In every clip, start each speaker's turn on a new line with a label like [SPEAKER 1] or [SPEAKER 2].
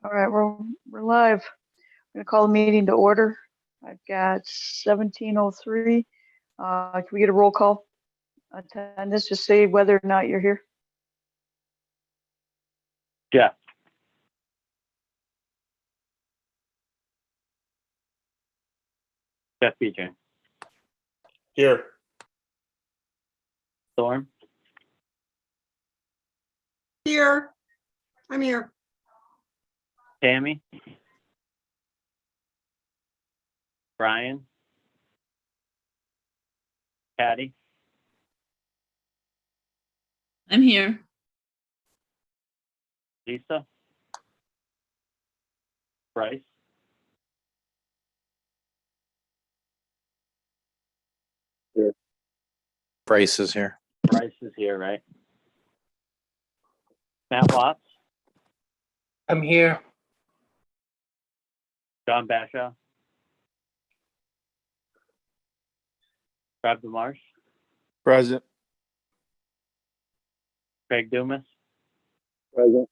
[SPEAKER 1] All right, we're live. I'm gonna call the meeting to order. I've got 17:03. Can we get a roll call? Attendance, just say whether or not you're here.
[SPEAKER 2] Jeff. Jeff BJ.
[SPEAKER 3] Here.
[SPEAKER 2] Storm.
[SPEAKER 4] Here. I'm here.
[SPEAKER 2] Tammy. Brian. Patty.
[SPEAKER 5] I'm here.
[SPEAKER 2] Lisa. Bryce.
[SPEAKER 3] Bryce is here.
[SPEAKER 2] Bryce is here, right? Matt Watts.
[SPEAKER 3] I'm here.
[SPEAKER 2] John Bashaw. Rob DeMarsh.
[SPEAKER 3] Present.
[SPEAKER 2] Craig Dumas.
[SPEAKER 3] Present.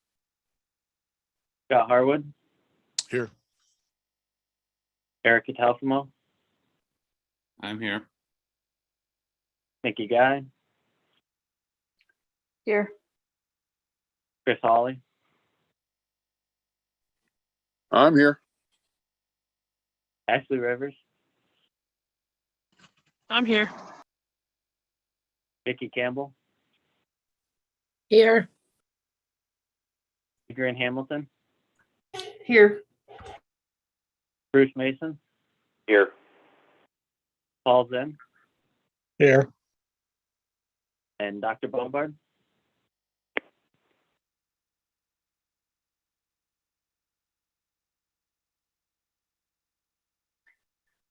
[SPEAKER 2] Scott Harwood.
[SPEAKER 3] Here.
[SPEAKER 2] Eric Catalfamo.
[SPEAKER 3] I'm here.
[SPEAKER 2] Nikki Guy.
[SPEAKER 1] Here.
[SPEAKER 2] Chris Hawley.
[SPEAKER 3] I'm here.
[SPEAKER 2] Ashley Rivers.
[SPEAKER 5] I'm here.
[SPEAKER 2] Vicki Campbell.
[SPEAKER 4] Here.
[SPEAKER 2] Adrian Hamilton.
[SPEAKER 4] Here.
[SPEAKER 2] Bruce Mason.
[SPEAKER 3] Here.
[SPEAKER 2] Paul Zinn.
[SPEAKER 3] Here.
[SPEAKER 2] And Dr. Bombard.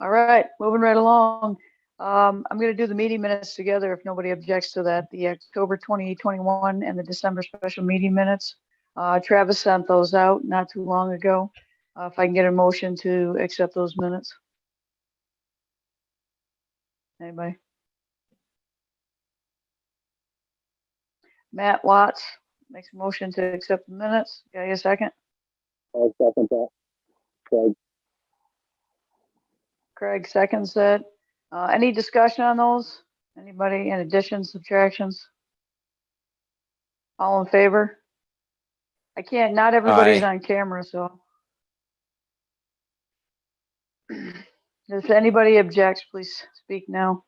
[SPEAKER 1] All right, moving right along. I'm going to do the meeting minutes together if nobody objects to that. The October 2021 and the December special meeting minutes. Travis sent those out not too long ago. If I can get a motion to accept those minutes. Anybody? Matt Watts makes a motion to accept the minutes. Got a second?
[SPEAKER 3] I'll second that. Craig.
[SPEAKER 1] Craig seconds it. Any discussion on those? Anybody? Any additions, subtractions? All in favor? I can't, not everybody's on camera, so. If anybody objects, please speak now.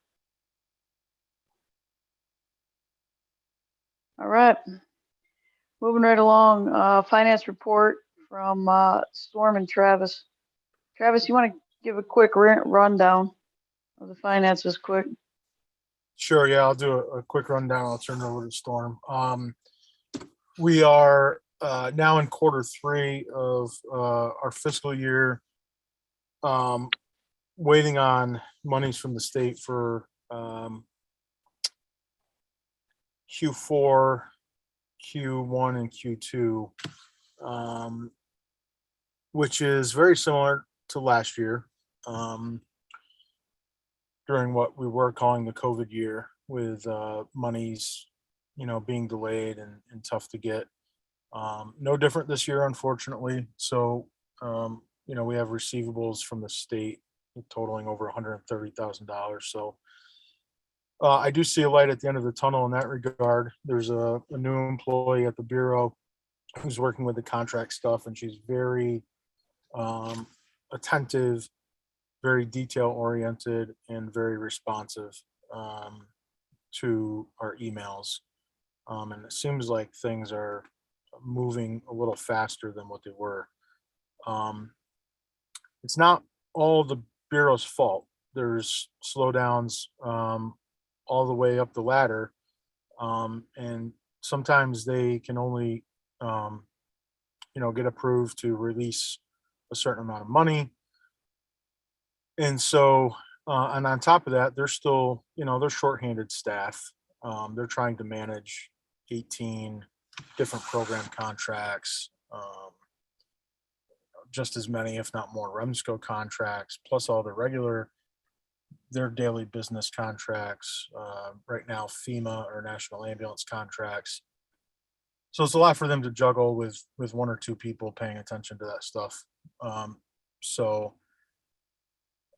[SPEAKER 1] All right. Moving right along, finance report from Storm and Travis. Travis, you want to give a quick rundown of the finances quick?
[SPEAKER 6] Sure, yeah, I'll do a quick rundown. I'll turn it over to Storm. We are now in Q3 of our fiscal year, waiting on monies from the state for Q4, Q1, and Q2, which is very similar to last year, during what we were calling the COVID year, with monies, being delayed and tough to get. No different this year, unfortunately. So, we have receivables from the state totaling over $130,000. So I do see a light at the end of the tunnel in that regard. There's a new employee at the Bureau who's working with the contract stuff, and she's very attentive, very detail oriented, and very responsive to our emails. And it seems like things are moving a little faster than what they were. It's not all the Bureau's fault. There's slowdowns all the way up the ladder. And sometimes they can only, get approved to release a certain amount of money. And so, and on top of that, they're still, they're shorthanded staff. They're trying to manage 18 different program contracts, just as many, if not more, REMSCO contracts, plus all the their daily business contracts, right now FEMA or National Ambulance contracts. So it's a lot for them to juggle with one or two people paying attention to that stuff. So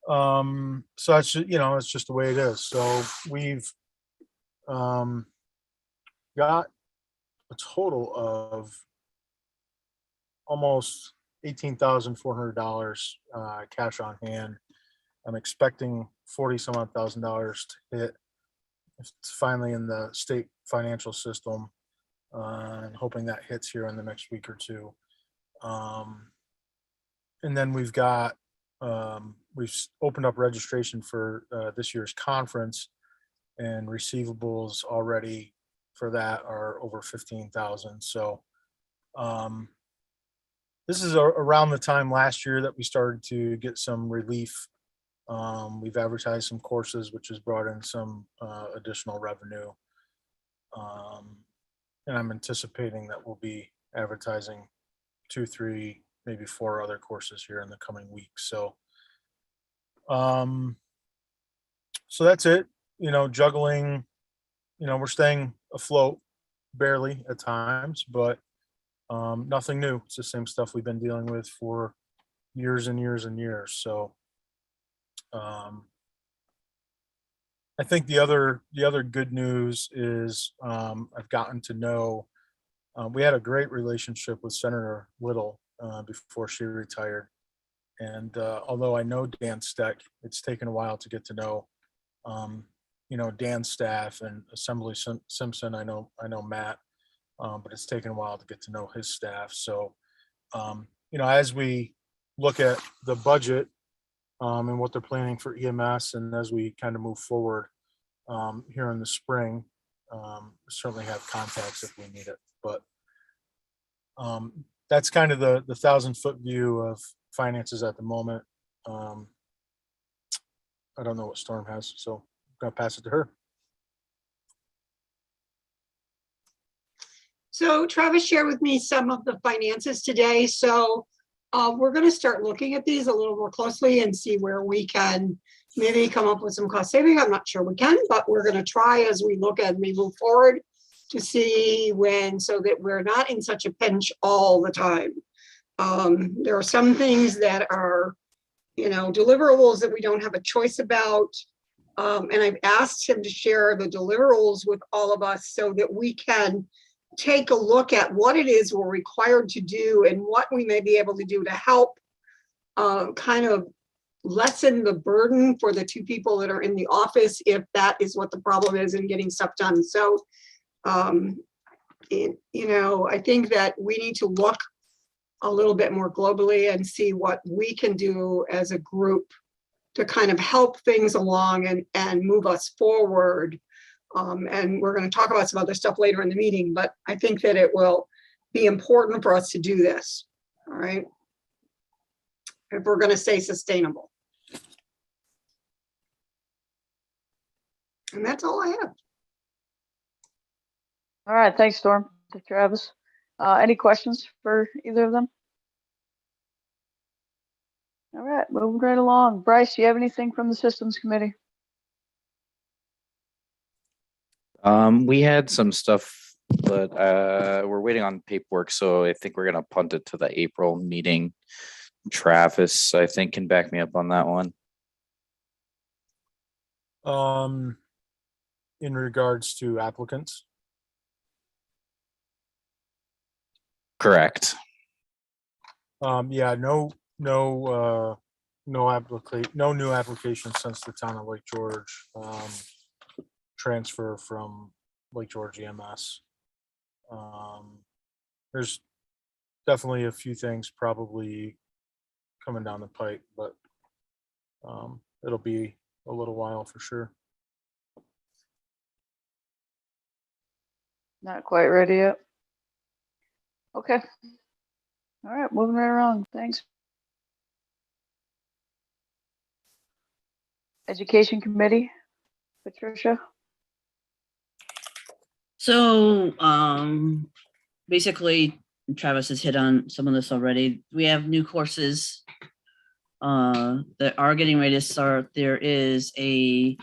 [SPEAKER 6] that's, it's just the way it is. So we've got a total of almost $18,400 cash on hand. I'm expecting 40 some odd thousand dollars to hit. It's finally in the state financial system, and hoping that hits here in the next week or two. And then we've got we've opened up registration for this year's conference, and receivables already for that are over 15,000. So this is around the time last year that we started to get some relief. We've advertised some courses, which has brought in some additional revenue. And I'm anticipating that we'll be advertising 2, 3, maybe 4 other courses here in the coming weeks. So that's it. Juggling, we're staying afloat barely at times, but nothing new. It's the same stuff we've been dealing with for years and years and years. So I think the other good news is I've gotten to know, we had a great relationship with Senator Little before she retired. And although I know Dan Steck, it's taken a while to get to know, Dan's staff and Assembly Simpson. I know Matt, but it's taken a while to get to know his staff. So, as we look at the budget and what they're planning for EMS, and as we kind of move forward here in the spring, certainly have contacts if we need it. But that's kind of the 1,000-foot view of finances at the moment. I don't know what Storm has, so I'm gonna pass it to her.
[SPEAKER 4] So Travis shared with me some of the finances today. So we're going to start looking at these a little more closely and see where we can maybe come up with some cost saving. I'm not sure we can, but we're going to try as we look and we move forward to see when, so that we're not in such a pinch all the time. There are some things that are, deliverables that we don't have a choice about. And I've asked him to share the deliverables with all of us so that we can take a look at what it is we're required to do and what we may be able to do to help kind of lessen the burden for the 2 people that are in the office, if that is what the problem is in getting stuff done. So, I think that we need to look a little bit more globally and see what we can do as a group to kind of help things along and move us forward. And we're going to talk about some other stuff later in the meeting, but I think that it will be important for us to do this. All right. If we're going to stay sustainable. And that's all I have.
[SPEAKER 1] All right, thanks, Storm. To Travis. Any questions for either of them? All right, moving right along. Bryce, do you have anything from the Systems Committee?
[SPEAKER 5] We had some stuff, but we're waiting on paperwork, so I think we're gonna punt it to the April meeting. Travis, I think, can back me up on that one.
[SPEAKER 6] In regards to applicants,
[SPEAKER 5] Correct.
[SPEAKER 6] yeah, no new applications since the town of Lake George transfer from Lake George EMS. There's definitely a few things probably coming down the pike, but it'll be a little while for sure.
[SPEAKER 1] Not quite ready yet. Okay. All right, moving right along. Thanks. Education Committee, Patricia.
[SPEAKER 7] So basically Travis has hit on some of this already. We have new courses that are getting ready to start. There is a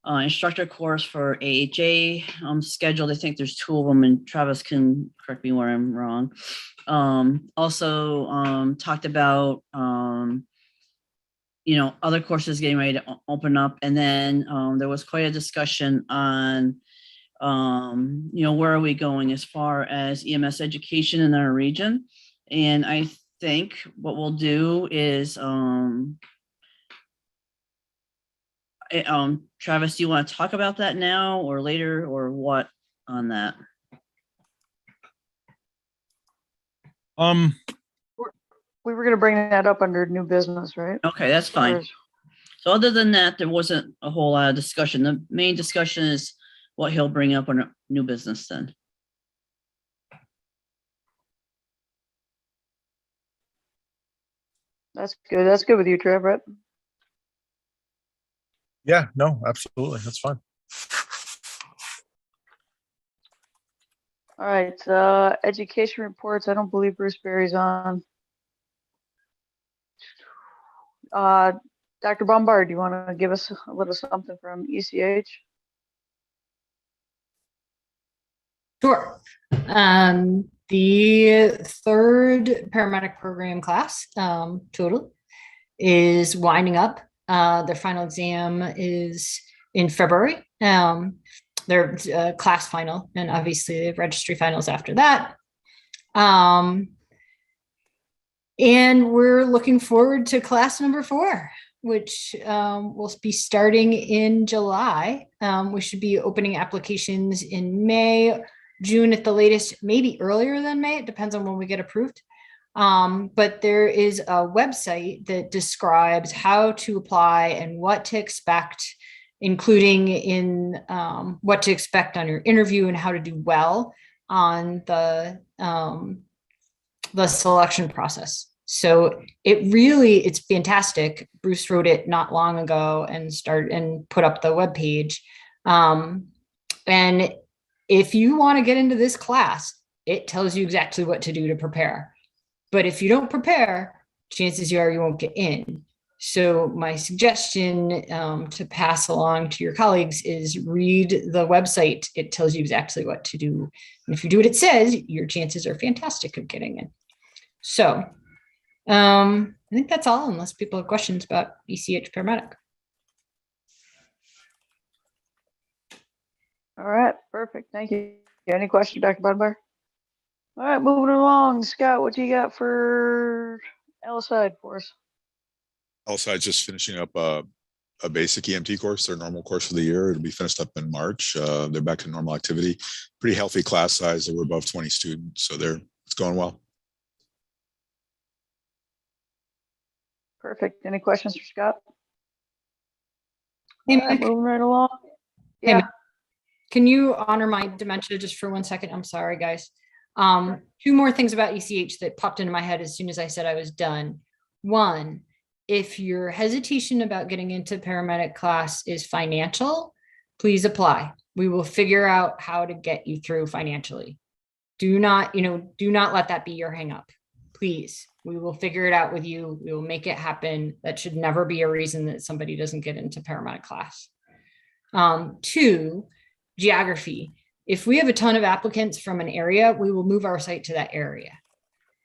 [SPEAKER 7] instructor course for AHA scheduled. I think there's 2 of them, and Travis can correct me where I'm wrong. Also talked about other courses getting ready to open up, and then there was quite a discussion on where are we going as far as EMS education in our region. And I think what we'll do is Travis, do you want to talk about that now or later or what on that?
[SPEAKER 1] We were gonna bring that up under new business, right?
[SPEAKER 7] Okay, that's fine.
[SPEAKER 1] Or-
[SPEAKER 7] So other than that, there wasn't a whole lot of discussion. The main discussion is what he'll bring up on new business then.
[SPEAKER 1] That's good. That's good with you, Trev, right?
[SPEAKER 6] Yeah, no, absolutely. That's fine.
[SPEAKER 1] All right, education reports. I don't believe Bruce Berry's on. Dr. Bombard, do you want to give us a little something from ECH?
[SPEAKER 8] Sure. The third paramedic program class total is winding up. Their final exam is in February. Their class final, and obviously the registry finals after that. And we're looking forward to class number 4, which will be starting in July. We should be opening applications in May, June at the latest, maybe earlier than May. It depends on when we get approved. But there is a website that describes how to apply and what to expect, including in what to expect on your interview and how to do well on the selection process. So it's fantastic. Bruce wrote it not long ago and put up the webpage. And if you want to get into this class, it tells you exactly what to do to prepare. But if you don't prepare, chances are you won't get in. So my suggestion to pass along to your colleagues is read the website. It tells you exactly what to do. And if you do what it says, your chances are fantastic of getting in. So I think that's all, unless people have questions about ECH paramedic.
[SPEAKER 1] All right, perfect. Thank you. Any questions, Dr. Budbar? All right, moving along. Scott, what do you got for LSI for us?
[SPEAKER 9] LSI just finishing up a basic EMT course, their normal course for the year. It'll be finished up in March. They're back to normal activity. Pretty healthy class size. They were above 20 students, so it's going well.
[SPEAKER 1] Perfect. Any questions for Scott?
[SPEAKER 8] Hey,
[SPEAKER 1] All right,
[SPEAKER 8] Mike.
[SPEAKER 1] moving right along.
[SPEAKER 8] Hey,
[SPEAKER 1] Yeah.
[SPEAKER 8] Mike. Can you honor my dementia just for 1 second? I'm sorry, guys. 2 more things about ECH that popped into my head as soon as I said I was done. 1, if your hesitation about getting into paramedic class is financial, please apply. We will figure out how to get you through financially. Do not let that be your hang up. Please, we will figure it out with you. We will make it happen. That should never be a reason that somebody doesn't get into paramedic class. 2, geography. If we have a ton of applicants from an area, we will move our site to that area,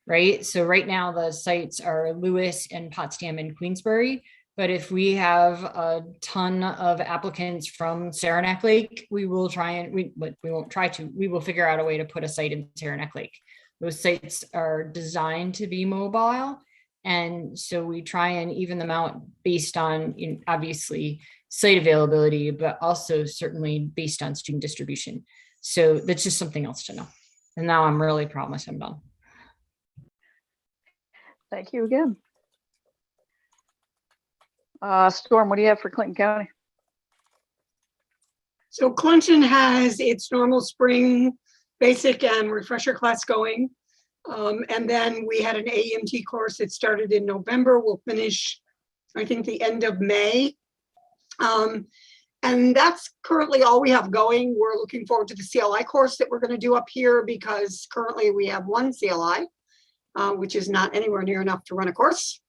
[SPEAKER 8] right? So right now the sites are Lewis and Potsdam and Queensbury. But if we have a ton of applicants from Saranac Lake, we will we will figure out a way to put a site in Saranac Lake. Those sites are designed to be mobile. And so we try and even them out based on, obviously, site availability, but also certainly based on student distribution. So that's just something else to know. And now I'm really promise I'm done.
[SPEAKER 1] Thank you again. Storm, what do you have for Clinton County?
[SPEAKER 4] So Clinton has its normal spring basic and refresher class going. And then we had an AEMT course that started in November. We'll finish, I think, the end of May. And that's currently all we have going. We're looking forward to the CLI course that we're going to do up here because currently we have 1 CLI, which is not anywhere near enough to run a course.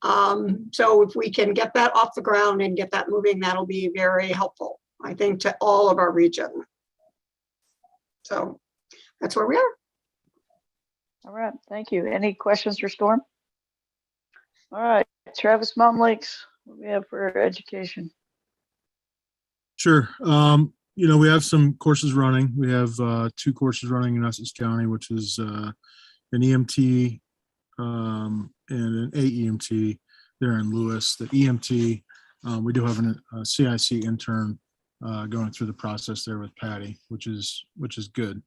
[SPEAKER 4] So if we can get that off the ground and get that moving, that'll be very helpful, I think, to all of our region. So that's where we are.
[SPEAKER 1] All right, thank you. Any questions for Storm? All right, Travis Mountain Lakes, what do we have for education?
[SPEAKER 6] Sure. We have some courses running. We have 2 courses running in Essex County, which is an EMT and an AEMT there in Lewis. The EMT, we do have a CIC intern going through the process there with Patty, which is good.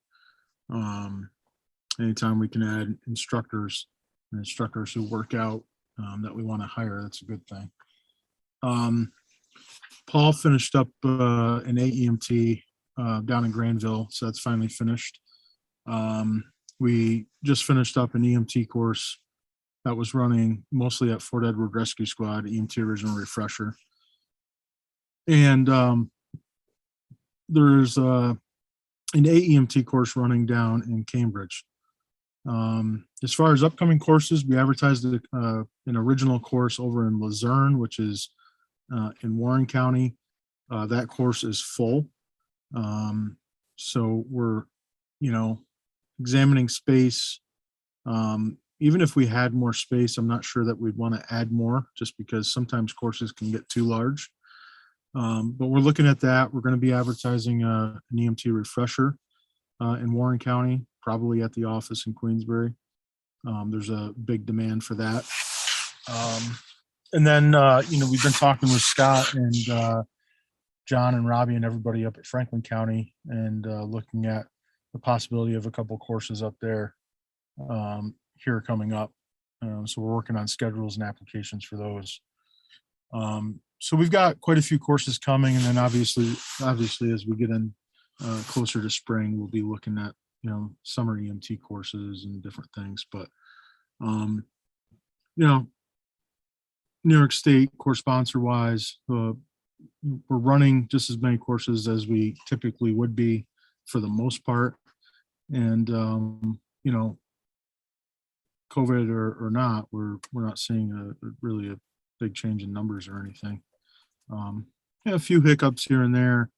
[SPEAKER 6] Anytime we can add instructors who work out that we want to hire, that's a good thing. Paul finished up an AEMT down in Granville, so that's finally finished. We just finished up an EMT course that was running mostly at Fort Edward Rescue Squad, EMT Original Refresher. And there's an AEMT course running down in Cambridge. As far as upcoming courses, we advertised an original course over in Luzerne, which is in Warren County. That course is full. So we're, examining space. Even if we had more space, I'm not sure that we'd want to add more, just because sometimes courses can get too large. But we're looking at that. We're going to be advertising an EMT refresher in Warren County, probably at the office in Queensbury. There's a big demand for that. And then, we've been talking with Scott and John and Robbie and everybody up at Franklin County, and looking at the possibility of a couple courses up there here coming up. So we're working on schedules and applications for those. So we've got quite a few courses coming, and then obviously as we get in closer to spring, we'll be looking at summer EMT courses and different things. But New York State course sponsor wise, we're running just as many courses as we typically would be for the most part. And COVID or not, we're not seeing really a big change in numbers or anything. A few hiccups here and there.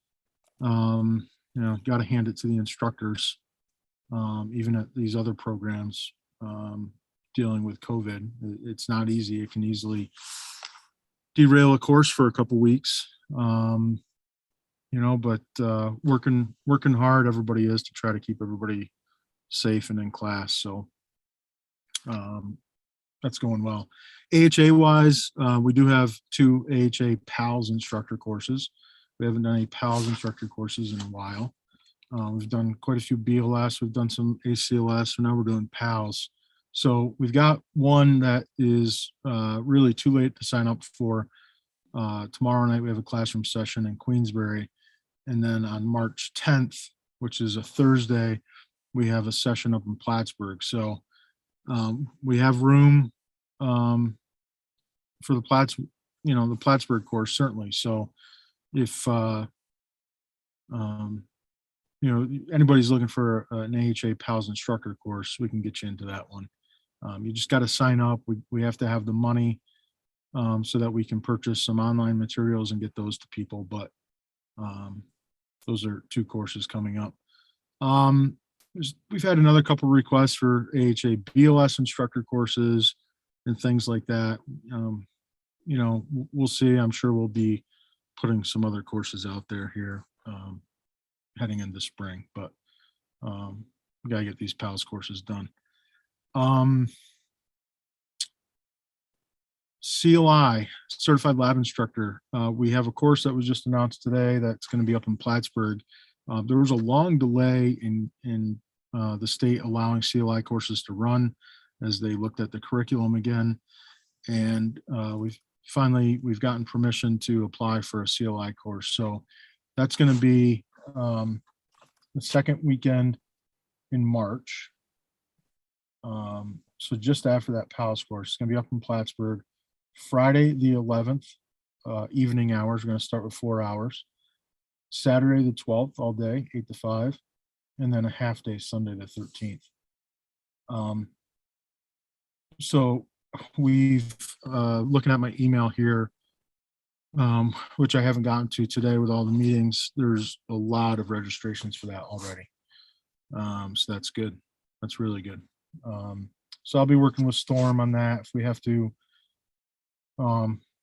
[SPEAKER 6] Got to hand it to the instructors, even at these other programs dealing with COVID. It's not easy. It can easily derail a course for a couple weeks. But working hard, everybody is, to try to keep everybody safe and in class. So that's going well. AHA wise, we do have 2 AHA PALS instructor courses. We haven't done any PALS instructor courses in a while. We've done quite a few BLS. We've done some ACLS. So now we're doing PALS. So we've got one that is really too late to sign up for. Tomorrow night we have a classroom session in Queensbury. And then on March 10th, which is a Thursday, we have a session up in Plattsburgh. So we have room for the Plattsburgh course, certainly. So if anybody's looking for an AHA PALS instructor course, we can get you into that one. You just got to sign up. We have to have the money so that we can purchase some online materials and get those to people. But those are 2 courses coming up. We've had another couple requests for AHA BLS instructor courses and things like that. We'll see. I'm sure we'll be putting some other courses out there here heading into spring, but we got to get these PALS courses done. CLI, Certified Lab Instructor. We have a course that was just announced today that's going to be up in Plattsburgh. There was a long delay in the state allowing CLI courses to run as they looked at the curriculum again. And we've gotten permission to apply for a CLI course. So that's going to be the second weekend in March. So just after that PALS course, it's going to be up in Plattsburgh. Friday the 11th, evening hours. We're going to start with 4 hours. Saturday the 12th, all day, 8 to 5, and then a half day Sunday the 13th. So we've, looking at my email here, which I haven't gotten to today with all the meetings, there's a lot of registrations for that already. So that's good. That's really good. So I'll be working with Storm on that. If we have to,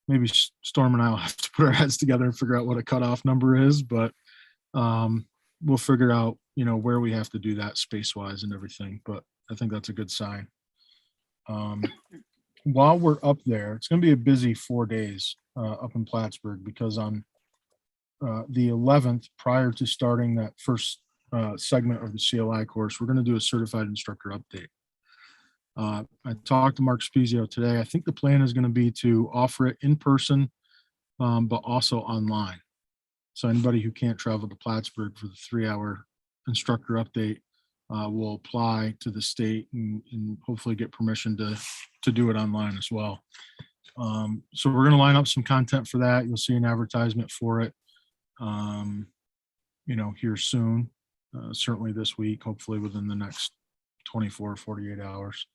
[SPEAKER 6] maybe Storm and I'll have to put our heads together and figure out what a cutoff number is, but we'll figure out, where we have to do that space wise and everything. But I think that's a good sign. While we're up there, it's going to be a busy 4 days up in Plattsburgh, because on the 11th, prior to starting that first segment of the CLI course, we're going to do a certified instructor update. I talked to Mark Spezio today. I think the plan is going to be to offer it in person, but also online. So anybody who can't travel to Plattsburgh for the 3-hour instructor update will apply to the state and hopefully get permission to do it online as well. So we're going to line up some content for that. You'll see an advertisement for it, here soon, certainly this week, hopefully within the next 24 or 48 hours.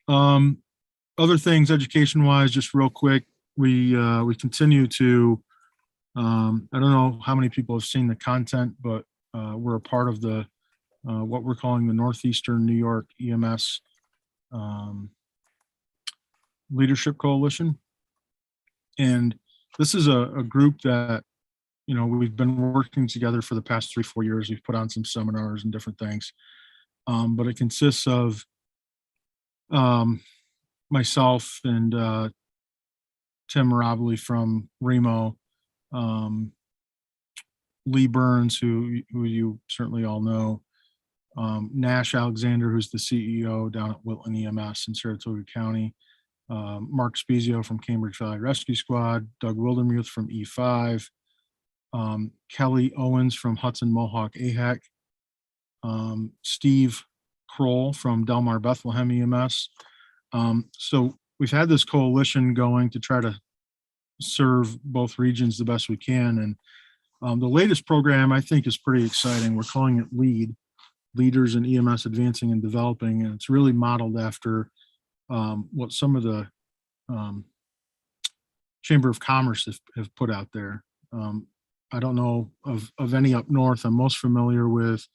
[SPEAKER 6] Other things education wise, just real quick, we continue to, I don't know how many people have seen the content, but we're a part of the what we're calling the Northeastern New York EMS Leadership Coalition. And this is a group that, we've been working together for the past 3-4 years. We've put on some seminars and different things. But it consists of myself and Tim Mirabili from Remo, Lee Burns, who you certainly all know, Nash Alexander, who's the CEO down at Wilton EMS in Saratoga County, Mark Spezio from Cambridge Valley Rescue Squad, Doug Wildermuth from E5, Kelly Owens from Hudson Mohawk AHAC, Steve Kroll from Delmar Bethlehem EMS. So we've had this coalition going to try to serve both regions the best we can. And the latest program I think is pretty exciting. We're calling it LEAD, Leaders in EMS Advancing and Developing. And it's really modeled after what some of the Chamber of Commerce have put out there. I don't know of any up north. I'm most familiar with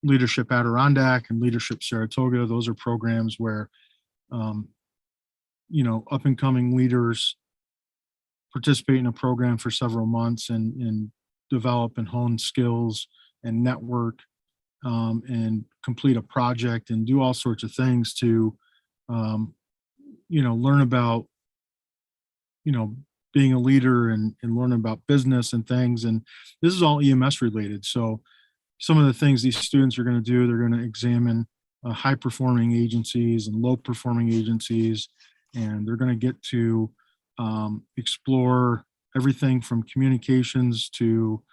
[SPEAKER 6] Leadership Adirondack and Leadership Saratoga. Those are programs where, up and coming leaders participate in a program for several months and develop and hone skills and network and complete a project and do all sorts of things to, learn about, being a leader and learn about business and things. And this is all EMS related. So some of the things these students are going to do, they're going to examine high performing agencies and low performing agencies. And they're going to get to explore everything from communications to,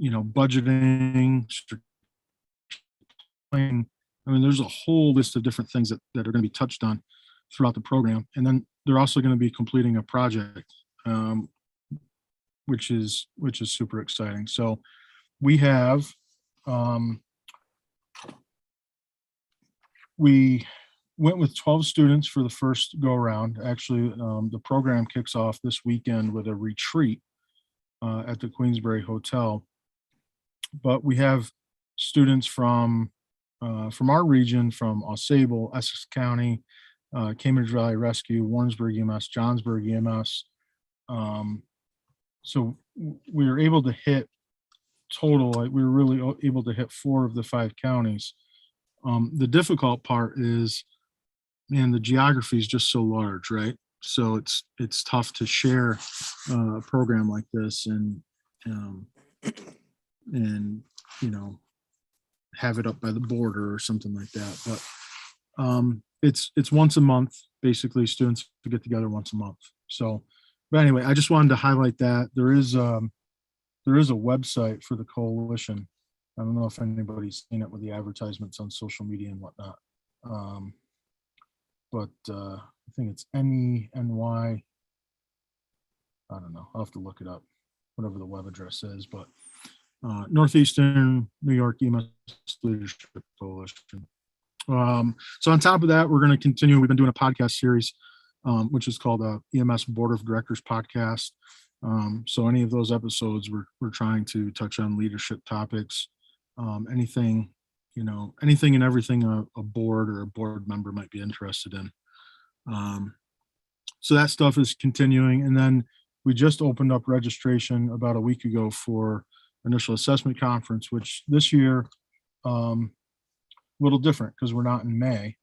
[SPEAKER 6] budgeting. There's a whole list of different things that are going to be touched on throughout the program. And then they're also going to be completing a project, which is super exciting. So we have, we went with 12 students for the first go around. Actually, the program kicks off this weekend with a retreat at the Queensbury Hotel. But we have students from our region, from Ausable, Essex County, Cambridge Valley Rescue, Warrensburg EMS, Johnsburg EMS. So we were able to hit total, we were really able to hit 4 of the 5 counties. The difficult part is, the geography is just so large, right? So it's tough to share a program like this and have it up by the border or something like that. But it's once a month, basically. Students get together once a month. So, but anyway, I just wanted to highlight that there is a website for the coalition. I don't know if anybody's seen it with the advertisements on social media and whatnot. But I think it's NENY. I don't know. I'll have to look it up, whatever the web address is. But Northeastern New York EMS Leadership Coalition. So on top of that, we're going to continue. We've been doing a podcast series, which is called EMS Board of Directors Podcast. So any of those episodes, we're trying to touch on leadership topics, anything, anything and everything a board or a board member might be interested in. So that stuff is continuing. And then we just opened up registration about a week ago for initial assessment conference, which this year, a little different because we're not in May.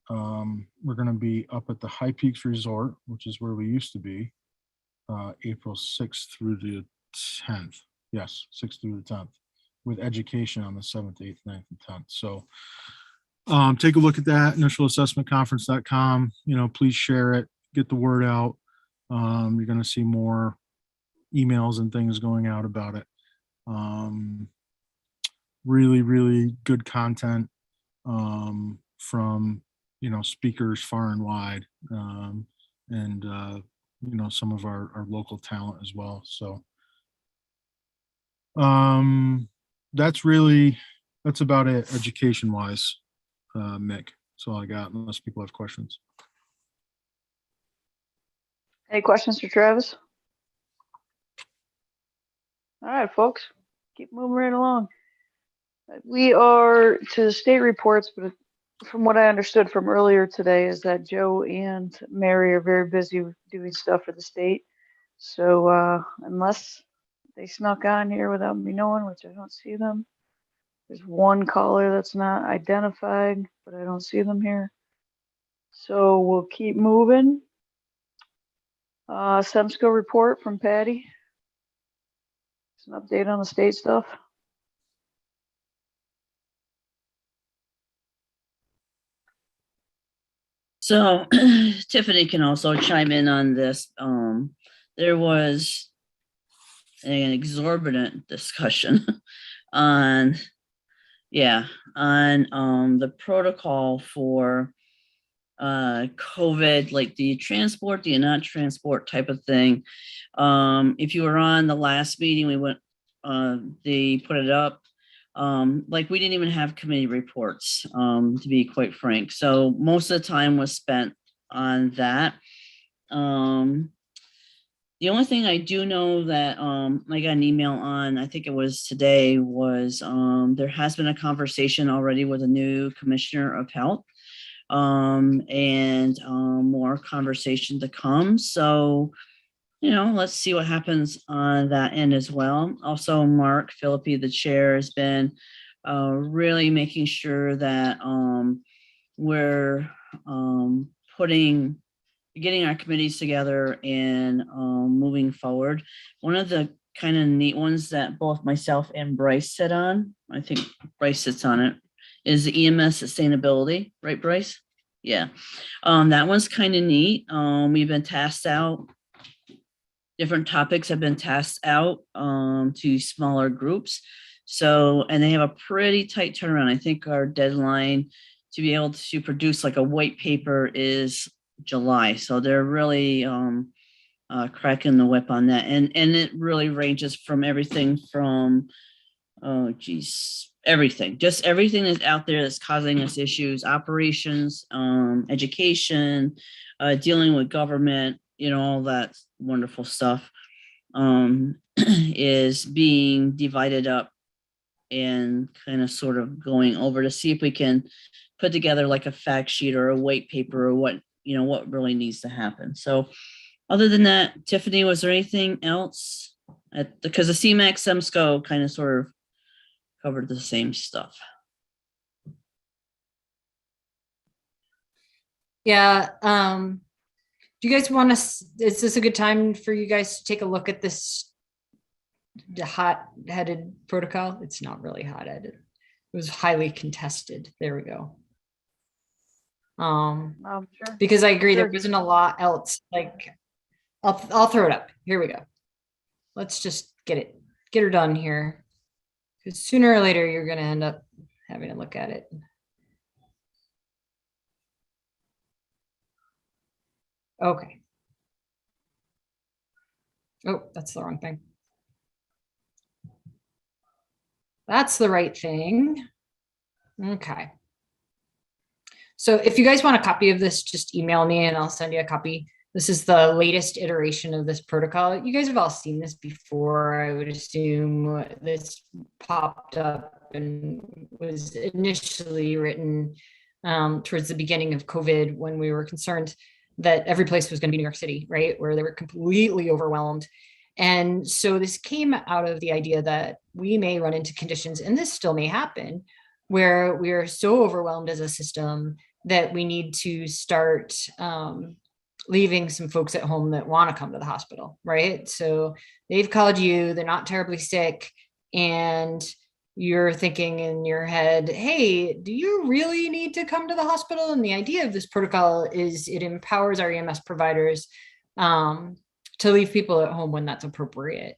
[SPEAKER 6] We're going to be up at the High Peaks Resort, which is where we used to be, April 6th through the 10th. Yes, 6th through the 10th, with education on the 7th, 8th, 9th, and 10th. So take a look at that, initialassessmentconference.com. Please share it, get the word out. You're going to see more emails and things going out about it. Really, really good content from speakers far and wide, and some of our local talent as well. So that's about it education wise. Mick, that's all I got, unless people have questions.
[SPEAKER 1] Any questions for Travis? All right, folks, keep moving right along. We are to the state reports, but from what I understood from earlier today is that Joe and Mary are very busy doing stuff for the state. So unless they snuck on here without me knowing, which I don't see them, there's one caller that's not identified, but I don't see them here. So we'll keep moving. SEMSCO report from Patty. It's an update on the state stuff.
[SPEAKER 7] So Tiffany can also chime in on this. There was an exorbitant discussion on the protocol for COVID, like do you transport, do you not transport type of thing. If you were on the last meeting, we went, they put it up. Like we didn't even have committee reports, to be quite frank. So most of the time was spent on that. The only thing I do know that I got an email on, I think it was today, was there has been a conversation already with a new commissioner of health, and more conversation to come. So, let's see what happens on that end as well. Also, Mark Philippi, the chair, has been really making sure that we're getting our committees together and moving forward. One of the kind of neat ones that both myself and Bryce sit on, I think Bryce sits on it, is the EMS sustainability, right, Bryce? Yeah, that one's kind of neat. We've been tasked out, different topics have been tasked out to smaller groups. So, and they have a pretty tight turnaround. I think our deadline to be able to produce like a white paper is July. So they're really cracking the whip on that. And it really ranges from everything from, everything, just everything that's out there that's causing us issues, operations, education, dealing with government, all that wonderful stuff is being divided up and kind of sort of going over to see if we can put together like a fact sheet or a white paper or what really needs to happen. So other than that, Tiffany, was there anything else? Because the CMAX SEMSCO kind of sort of covered the same stuff.
[SPEAKER 8] Yeah. Do you guys want to, is this a good time for you guys to take a look at this hot-headed protocol? It's not really hot-headed. It was highly contested. There we go.
[SPEAKER 1] Sure.
[SPEAKER 8] Because I agree,
[SPEAKER 1] Sure.
[SPEAKER 8] there wasn't a lot else. Like, I'll throw it up. Here we go. Let's just get her done here. Because sooner or later, you're going to end up having to look at it. Okay. Oh, that's the wrong thing. That's the right thing. Okay. So if you guys want a copy of this, just email me and I'll send you a copy. This is the latest iteration of this protocol. You guys have all seen this before, I would assume. This popped up and was initially written towards the beginning of COVID, when we were concerned that every place was going to be New York City, right? Where they were completely overwhelmed. And so this came out of the idea that we may run into conditions, and this still may happen, where we are so overwhelmed as a system that we need to start leaving some folks at home that want to come to the hospital, right? So they've called you, they're not terribly sick, and you're thinking in your head, hey, do you really need to come to the hospital? And the idea of this protocol is it empowers our EMS providers to leave people at home when that's appropriate.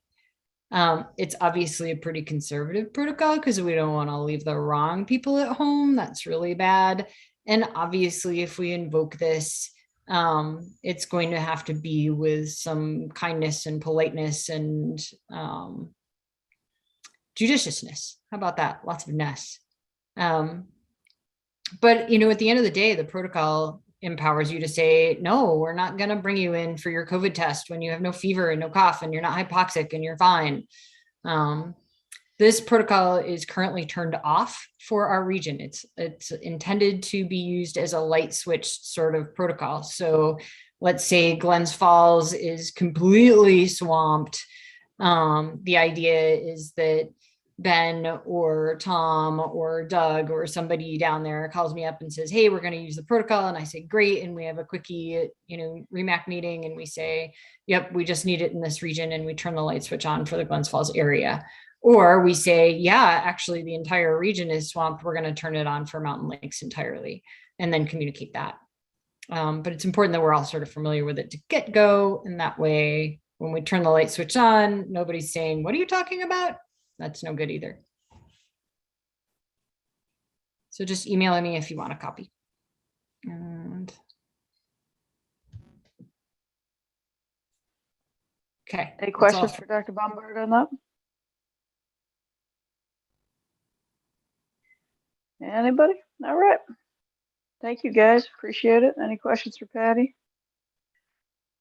[SPEAKER 8] It's obviously a pretty conservative protocol because we don't want to leave the wrong people at home. That's really bad. And obviously, if we invoke this, it's going to have to be with some kindness and politeness and judiciousness. How about that? Lots of ness. But, you know, at the end of the day, the protocol empowers you to say, no, we're not going to bring you in for your COVID test when you have no fever and no cough and you're not hypoxic and you're fine. This protocol is currently turned off for our region. It's intended to be used as a light switch sort of protocol. So let's say Glens Falls is completely swamped. The idea is that Ben or Tom or Doug or somebody down there calls me up and says, hey, we're going to use the protocol. And I say, great. And we have a quickie, REMAC meeting. And we say, yep, we just need it in this region. And we turn the light switch on for the Glens Falls area. Or we say, yeah, actually the entire region is swamped. We're going to turn it on for Mountain Lakes entirely and then communicate that. But it's important that we're all sort of familiar with it to get go. And that way, when we turn the light switch on, nobody's saying, what are you talking about? That's no good either. So just email me if you want a copy. And okay.
[SPEAKER 1] Any
[SPEAKER 8] that's all.
[SPEAKER 1] questions for Dr. Bombard on that? Anybody? All right. Thank you, guys. Appreciate it. Any questions for Patty?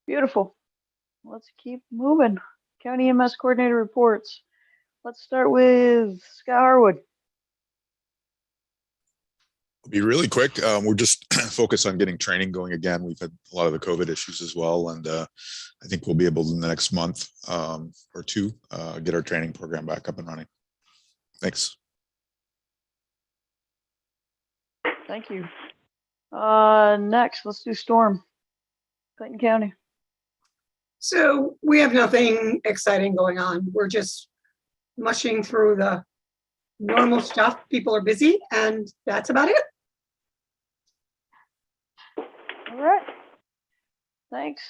[SPEAKER 1] Beautiful. Let's keep moving. County EMS coordinator reports. Let's start with Scott Harwood.
[SPEAKER 9] It'll be really quick. We're just focused on getting training going again. We've had a lot of the COVID issues as well. And I think we'll be able to, in the next month or two, get our training program back up and running. Thanks.
[SPEAKER 1] Thank you. Next, let's do Storm. Clayton County.
[SPEAKER 4] So we have nothing exciting going on. We're just mushing through the normal stuff. People are busy and that's about it.
[SPEAKER 1] All right. Thanks.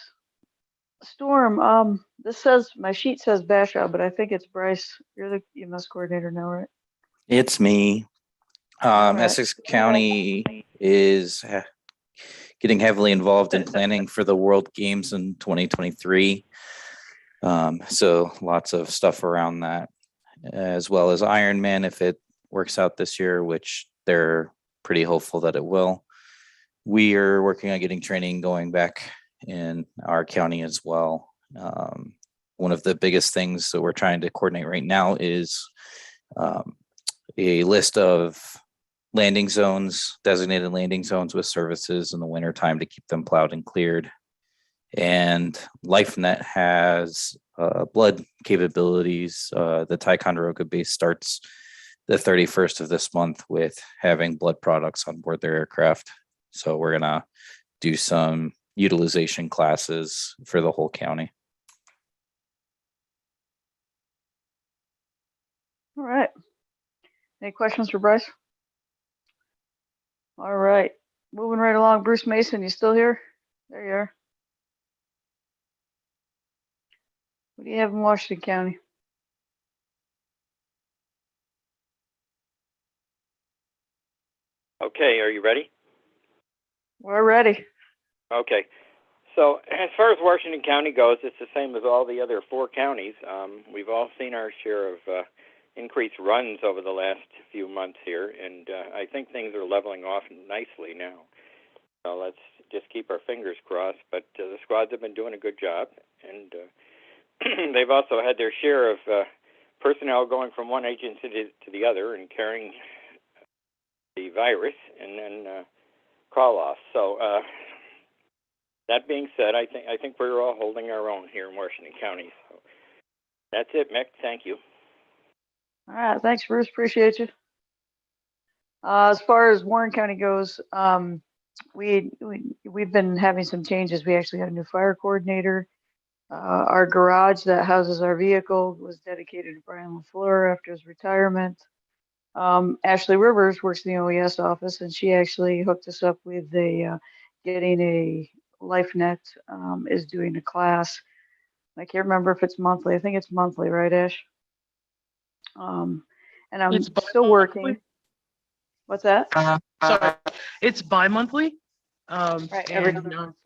[SPEAKER 1] Storm, this says, my sheet says Bashaw, but I think it's Bryce. You're the EMS coordinator now, right?
[SPEAKER 5] It's me.
[SPEAKER 1] All right.
[SPEAKER 5] Essex County is getting heavily involved in planning for the World Games in 2023. So lots of stuff around that, as well as Ironman, if it works out this year, which they're pretty hopeful that it will. We are working on getting training going back in our county as well. One of the biggest things that we're trying to coordinate right now is a list of landing zones, designated landing zones with services in the wintertime to keep them plowed and cleared. And LifeNet has blood capabilities. The Ticonderoga base starts the 31st of this month with having blood products on board their aircraft. So we're going to do some utilization classes for the whole county.
[SPEAKER 1] All right. Any questions for Bryce? All right. Moving right along. Bruce Mason, you still here? There you are. What do you have in Washington County?
[SPEAKER 10] Okay, are you ready?
[SPEAKER 1] We're ready.
[SPEAKER 10] Okay. So as far as Washington County goes, it's the same as all the other 4 counties. We've all seen our share of increased runs over the last few months here, and I think things are leveling off nicely now. So let's just keep our fingers crossed. But the squads have been doing a good job, and they've also had their share of personnel going from one agency to the other and carrying the virus, and then call off. So that being said, I think we're all holding our own here in Washington County. So that's it, Mick. Thank you.
[SPEAKER 1] All right, thanks, Bruce. Appreciate you. As far as Warren County goes, we've been having some changes. We actually got a new fire coordinator. Our garage that houses our vehicle was dedicated to Brian LaFleur after his retirement. Ashley Rivers works in the OES office, and she actually hooked us up with getting a LifeNet, is doing a class. I can't remember if it's monthly. I think it's monthly, right, Ash? And I'm
[SPEAKER 11] It's
[SPEAKER 1] still working. What's that?
[SPEAKER 11] Sorry, it's bi-monthly.
[SPEAKER 1] Right, every
[SPEAKER 11] And
[SPEAKER 1] other
[SPEAKER 11] I'm
[SPEAKER 1] month.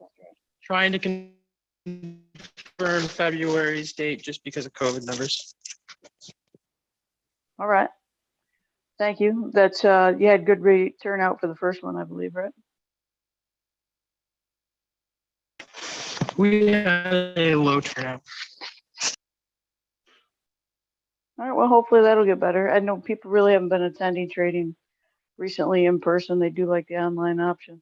[SPEAKER 11] trying to confirm February's date just because of COVID numbers.
[SPEAKER 1] All right. Thank you. That's you had good turnout for the first one, I believe, right?
[SPEAKER 11] We had a low turnout.
[SPEAKER 1] All right. Well, hopefully that'll get better. I know people really haven't been attending trading recently in person. They do like the online option.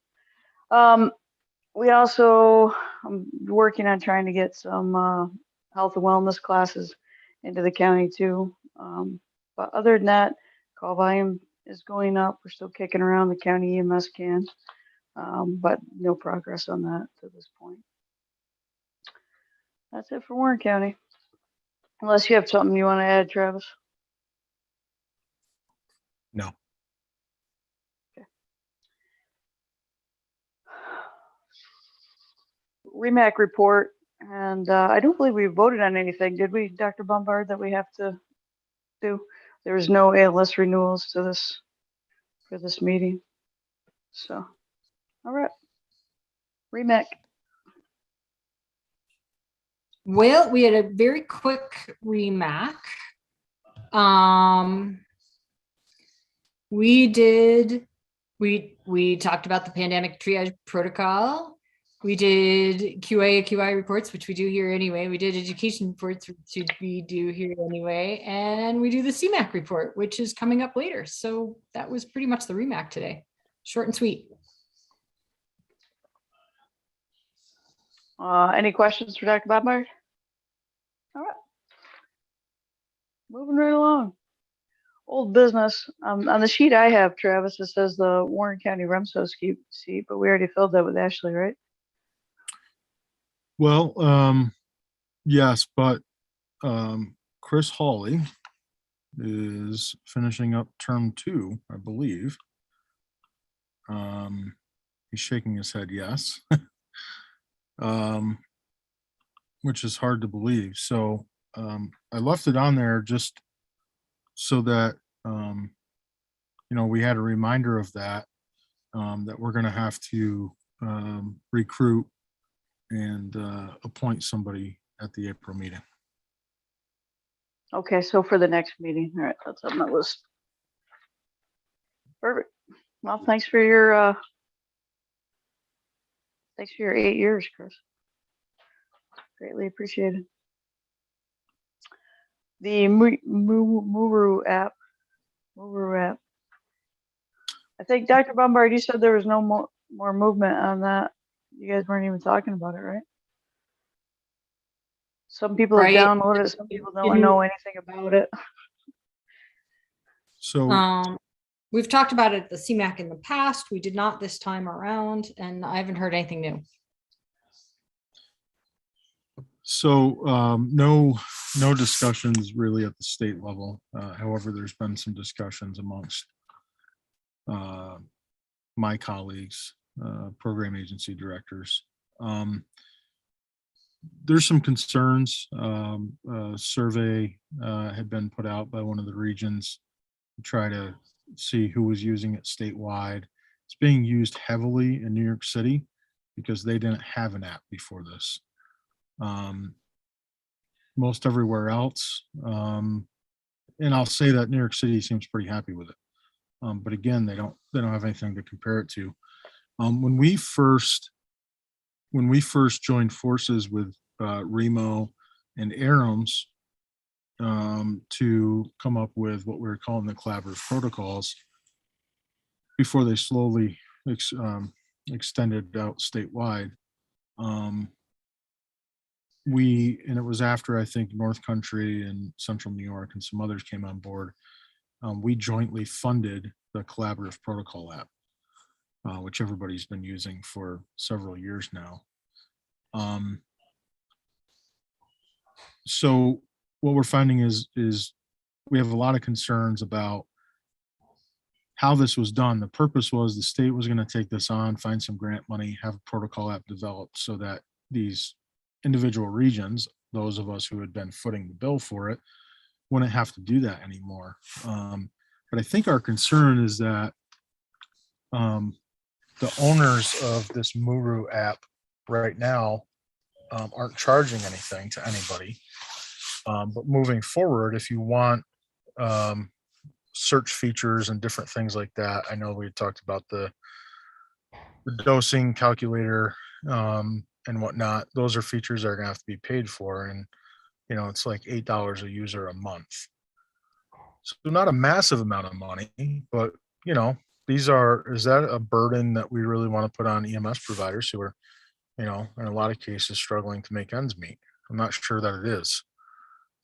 [SPEAKER 1] We also, I'm working on trying to get some health and wellness classes into the county too. But other than that, call volume is going up. We're still kicking around the county EMS can, but no progress on that to this point. That's it for Warren County. Unless you have something you want to add, Travis.
[SPEAKER 6] No.
[SPEAKER 1] REMAC report, and I don't believe we voted on anything, did we, Dr. Bombard, that we have to do? There was no ALS renewals to this for this meeting. So, all right. REMAC.
[SPEAKER 8] Well, we had a very quick REMAC. We talked about the pandemic triage protocol. We did QI reports, which we do here anyway. We did education reports, which we do here anyway. And we do the CMAC report, which is coming up later. So that was pretty much the REMAC today. Short and sweet.
[SPEAKER 1] Any questions for Dr. Bombard? All right. Moving right along. Old business. On the sheet I have, Travis, it says the Warren County REMSO seat, but we already filled that with Ashley, right?
[SPEAKER 6] Well, yes, but Chris Hawley is finishing up term 2, I believe. He's shaking his head yes, which is hard to believe. So I left it on there just so that we had a reminder of that, that we're going to have to recruit and appoint somebody at the April meeting.
[SPEAKER 1] Okay, so for the next meeting. All right, that's on my list. Perfect. Well, thanks for your 8 years, Chris. Greatly appreciated. The Muru app. I think Dr. Bombard, you said there was no more movement on that. You guys weren't even talking about it, right? Some people have
[SPEAKER 8] Right.
[SPEAKER 1] downloaded it. Some people don't know anything about it.
[SPEAKER 6] So
[SPEAKER 8] We've talked about it at the CMAC in the past. We did not this time around, and I haven't heard anything new.
[SPEAKER 6] So no discussions really at the state level. However, there's been some discussions amongst my colleagues, program agency directors. There's some concerns. A survey had been put out by one of the regions to try to see who was using it statewide. It's being used heavily in New York City because they didn't have an app before this. Most everywhere else, and I'll say that New York City seems pretty happy with it. But again, they don't have anything to compare it to. When we first joined forces with Remo and Arams to come up with what we were calling the collaborative protocols before they slowly extended out statewide. And it was after, I think, North Country and Central New York and some others came on board. We jointly funded the collaborative protocol app, which everybody's been using for several years now. So what we're finding is we have a lot of concerns about how this was done. The purpose was the state was going to take this on, find some grant money, have a protocol app developed so that these individual regions, those of us who had been footing the bill for it, wouldn't have to do that anymore. But I think our concern is that the owners of this Muru app right now aren't charging anything to anybody. But moving forward, if you want search features and different things like that, I know we talked about the dosing calculator and whatnot. Those are features that are gonna have to be paid for, and it's like $8 a user a month. So not a massive amount of money, but is that a burden that we really want to put on EMS providers who are, in a lot of cases struggling to make ends meet? I'm not sure that it is.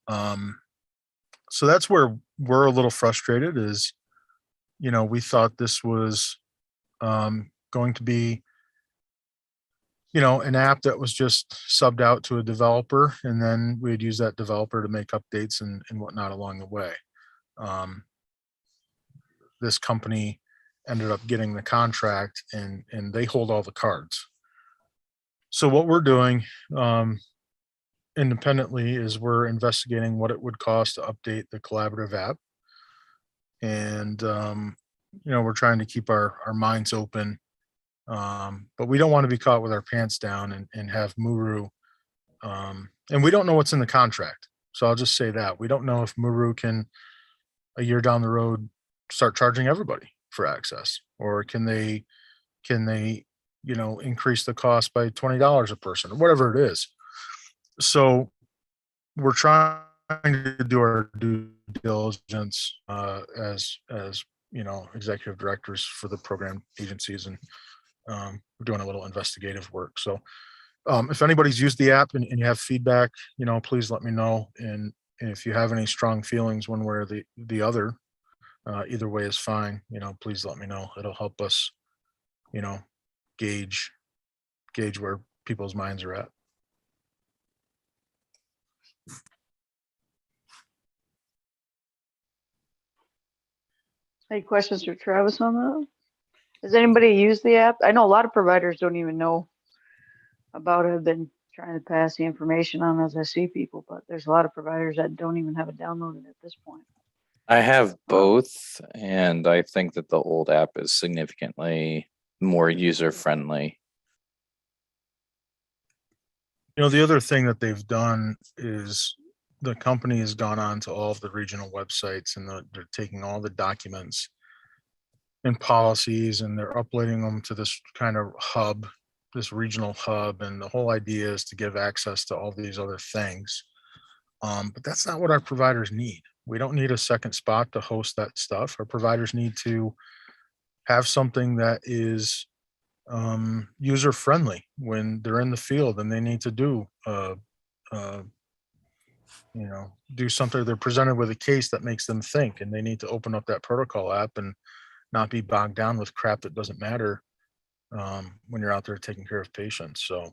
[SPEAKER 6] So that's where we're a little frustrated is, we thought this was going to be, an app that was just subbed out to a developer, and then we'd use that developer to make updates and whatnot along the way. This company ended up getting the contract, and they hold all the cards. So what we're doing independently is we're investigating what it would cost to update the collaborative app. And, we're trying to keep our minds open. But we don't want to be caught with our pants down and have Muru. And we don't know what's in the contract. So I'll just say that we don't know if Muru can, a year down the road, start charging everybody for access, or can they increase the cost by $20 a person or whatever it is. So we're trying to do our due diligence as executive directors for the program agencies, and we're doing a little investigative work. So if anybody's used the app and you have feedback, please let me know. And if you have any strong feelings one way or the other, either way is fine. Please let me know. It'll help us, gauge where people's minds are at.
[SPEAKER 1] Any questions for Travis on that? Has anybody used the app? I know a lot of providers don't even know about it. I've been trying to pass the information on as I see people, but there's a lot of providers that don't even have it downloaded at this point.
[SPEAKER 5] I have both, and I think that the old app is significantly more user friendly.
[SPEAKER 6] The other thing that they've done is the company has gone on to all of the regional websites, and they're taking all the documents and policies, and they're uploading them to this kind of hub, this regional hub. And the whole idea is to give access to all these other things. But that's not what our providers need. We don't need a second spot to host that stuff. Our providers need to have something that is user friendly when they're in the field and they need to do something. They're presented with a case that makes them think, and they need to open up that protocol app and not be bogged down with crap that doesn't matter when you're out there taking care of patients. So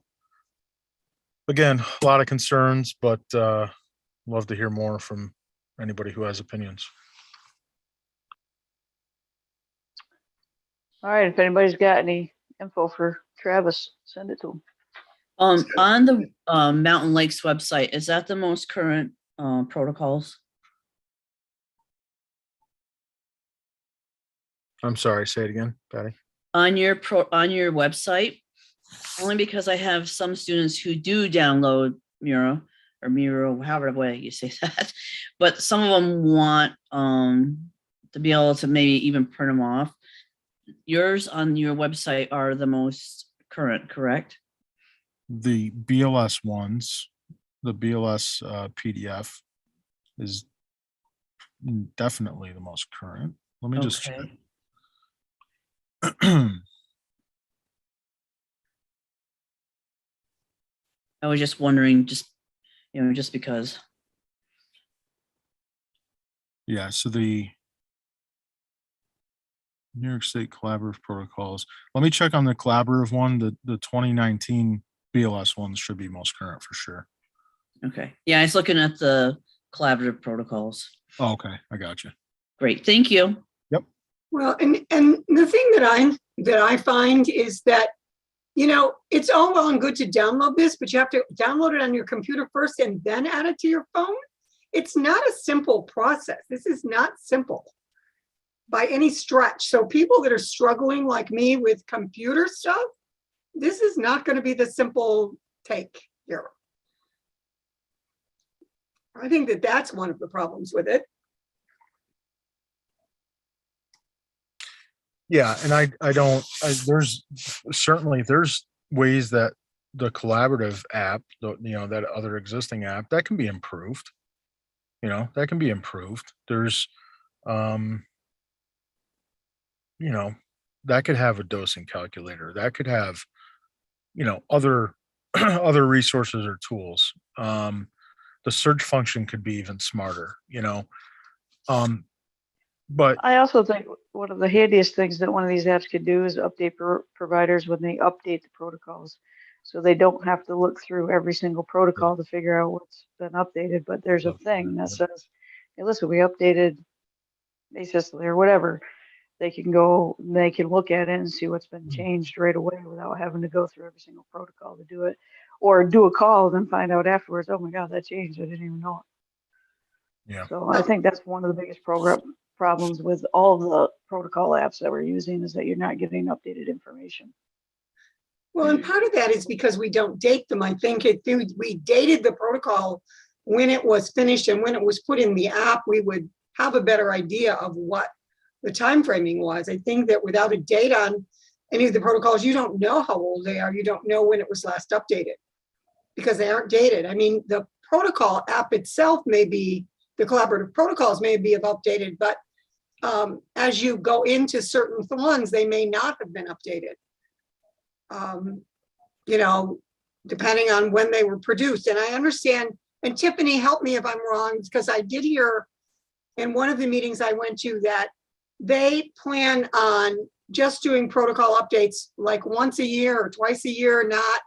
[SPEAKER 6] again, a lot of concerns, but love to hear more from anybody who has opinions.
[SPEAKER 1] All right, if anybody's got any info for Travis, send it to him.
[SPEAKER 7] On the Mountain Lakes website, is that the most current protocols?
[SPEAKER 6] I'm sorry, say it again, Patty.
[SPEAKER 7] On your website, only because I have some students who do download Miro, however way you say that, but some of them want to be able to maybe even print them off. yours on your website are the most current, correct?
[SPEAKER 6] The BLS ones, the BLS PDF is definitely the most current. Let me just check.
[SPEAKER 7] Okay. I was just wondering, just because.
[SPEAKER 6] Yeah, so the New York State collaborative protocols. Let me check on the collaborative one. The 2019 BLS ones should be most current for sure.
[SPEAKER 7] Okay. Yeah, I was looking at the collaborative protocols.
[SPEAKER 6] Oh, okay, I got you.
[SPEAKER 7] Great. Thank you.
[SPEAKER 4] Well, and the thing that I find is that, you know, it's all well and good to download this, but you have to download it on your computer first and then add it to your phone. It's not a simple process. This is not simple by any stretch. So people that are struggling like me with computer stuff, this is not going to be the simple take here. I think that that's one of the problems with it.
[SPEAKER 6] Yeah, and there's certainly ways that the collaborative app, that other existing app, that can be improved. That can be improved. There's, that could have a dosing calculator. That could have, other other resources or tools. The search function could be even smarter. But
[SPEAKER 1] I also think one of the handiest things that one of these apps could do is update providers when they update the protocols. So they don't have to look through every single protocol to figure out what's been updated. But there's a thing that says, hey, listen, we updated basically or whatever. They can look at it and see what's been changed right away without having to go through every single protocol to do it, or do a call and then find out afterwards, oh my God, that changed. I didn't even know it.
[SPEAKER 6] yeah,
[SPEAKER 1] So I think that's one of the biggest problems with all of the protocol apps that we're using is that you're not getting updated information.
[SPEAKER 4] Well, and part of that is because we don't date them. I think if we dated the protocol when it was finished and when it was put in the app, we would have a better idea of what the time framing was. I think that without a date on any of the protocols, you don't know how old they are. You don't know when it was last updated because they aren't dated. I mean, the protocol app itself may be, the collaborative protocols may be updated, but as you go into certain ones, they may not have been updated. Depending on when they were produced. And I understand, and Tiffany, help me if I'm wrong, because I did hear in one of the meetings I went to that they plan on just doing protocol updates like once a year or twice a year, not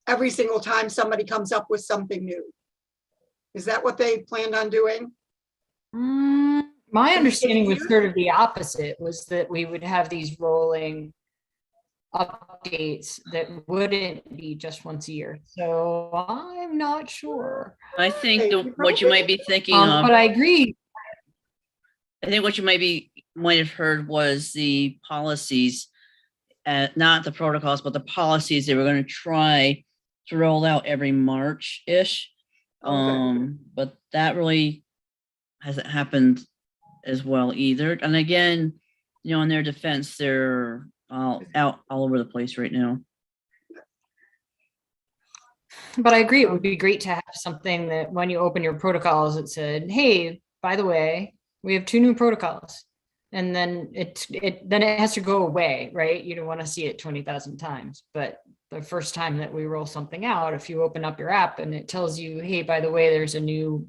[SPEAKER 4] every single time somebody comes up with something new. Is that what they planned on doing?
[SPEAKER 8] My understanding was sort of the opposite, was that we would have these rolling updates that wouldn't be just once a year. So I'm not sure.
[SPEAKER 7] I think what you might be thinking of,
[SPEAKER 8] But I agree.
[SPEAKER 7] I think what you might have heard was the policies, not the protocols, but the policies they were going to try to roll out every March-ish.
[SPEAKER 4] Okay.
[SPEAKER 7] But that really hasn't happened as well either. And again, in their defense, they're all over the place right now.
[SPEAKER 8] But I agree, it would be great to have something that when you open your protocols, it said, hey, by the way, we have 2 new protocols. And then it has to go away, right? You don't want to see it 20,000 times. But the first time that we roll something out, if you open up your app and it tells you, hey, by the way, there's a new,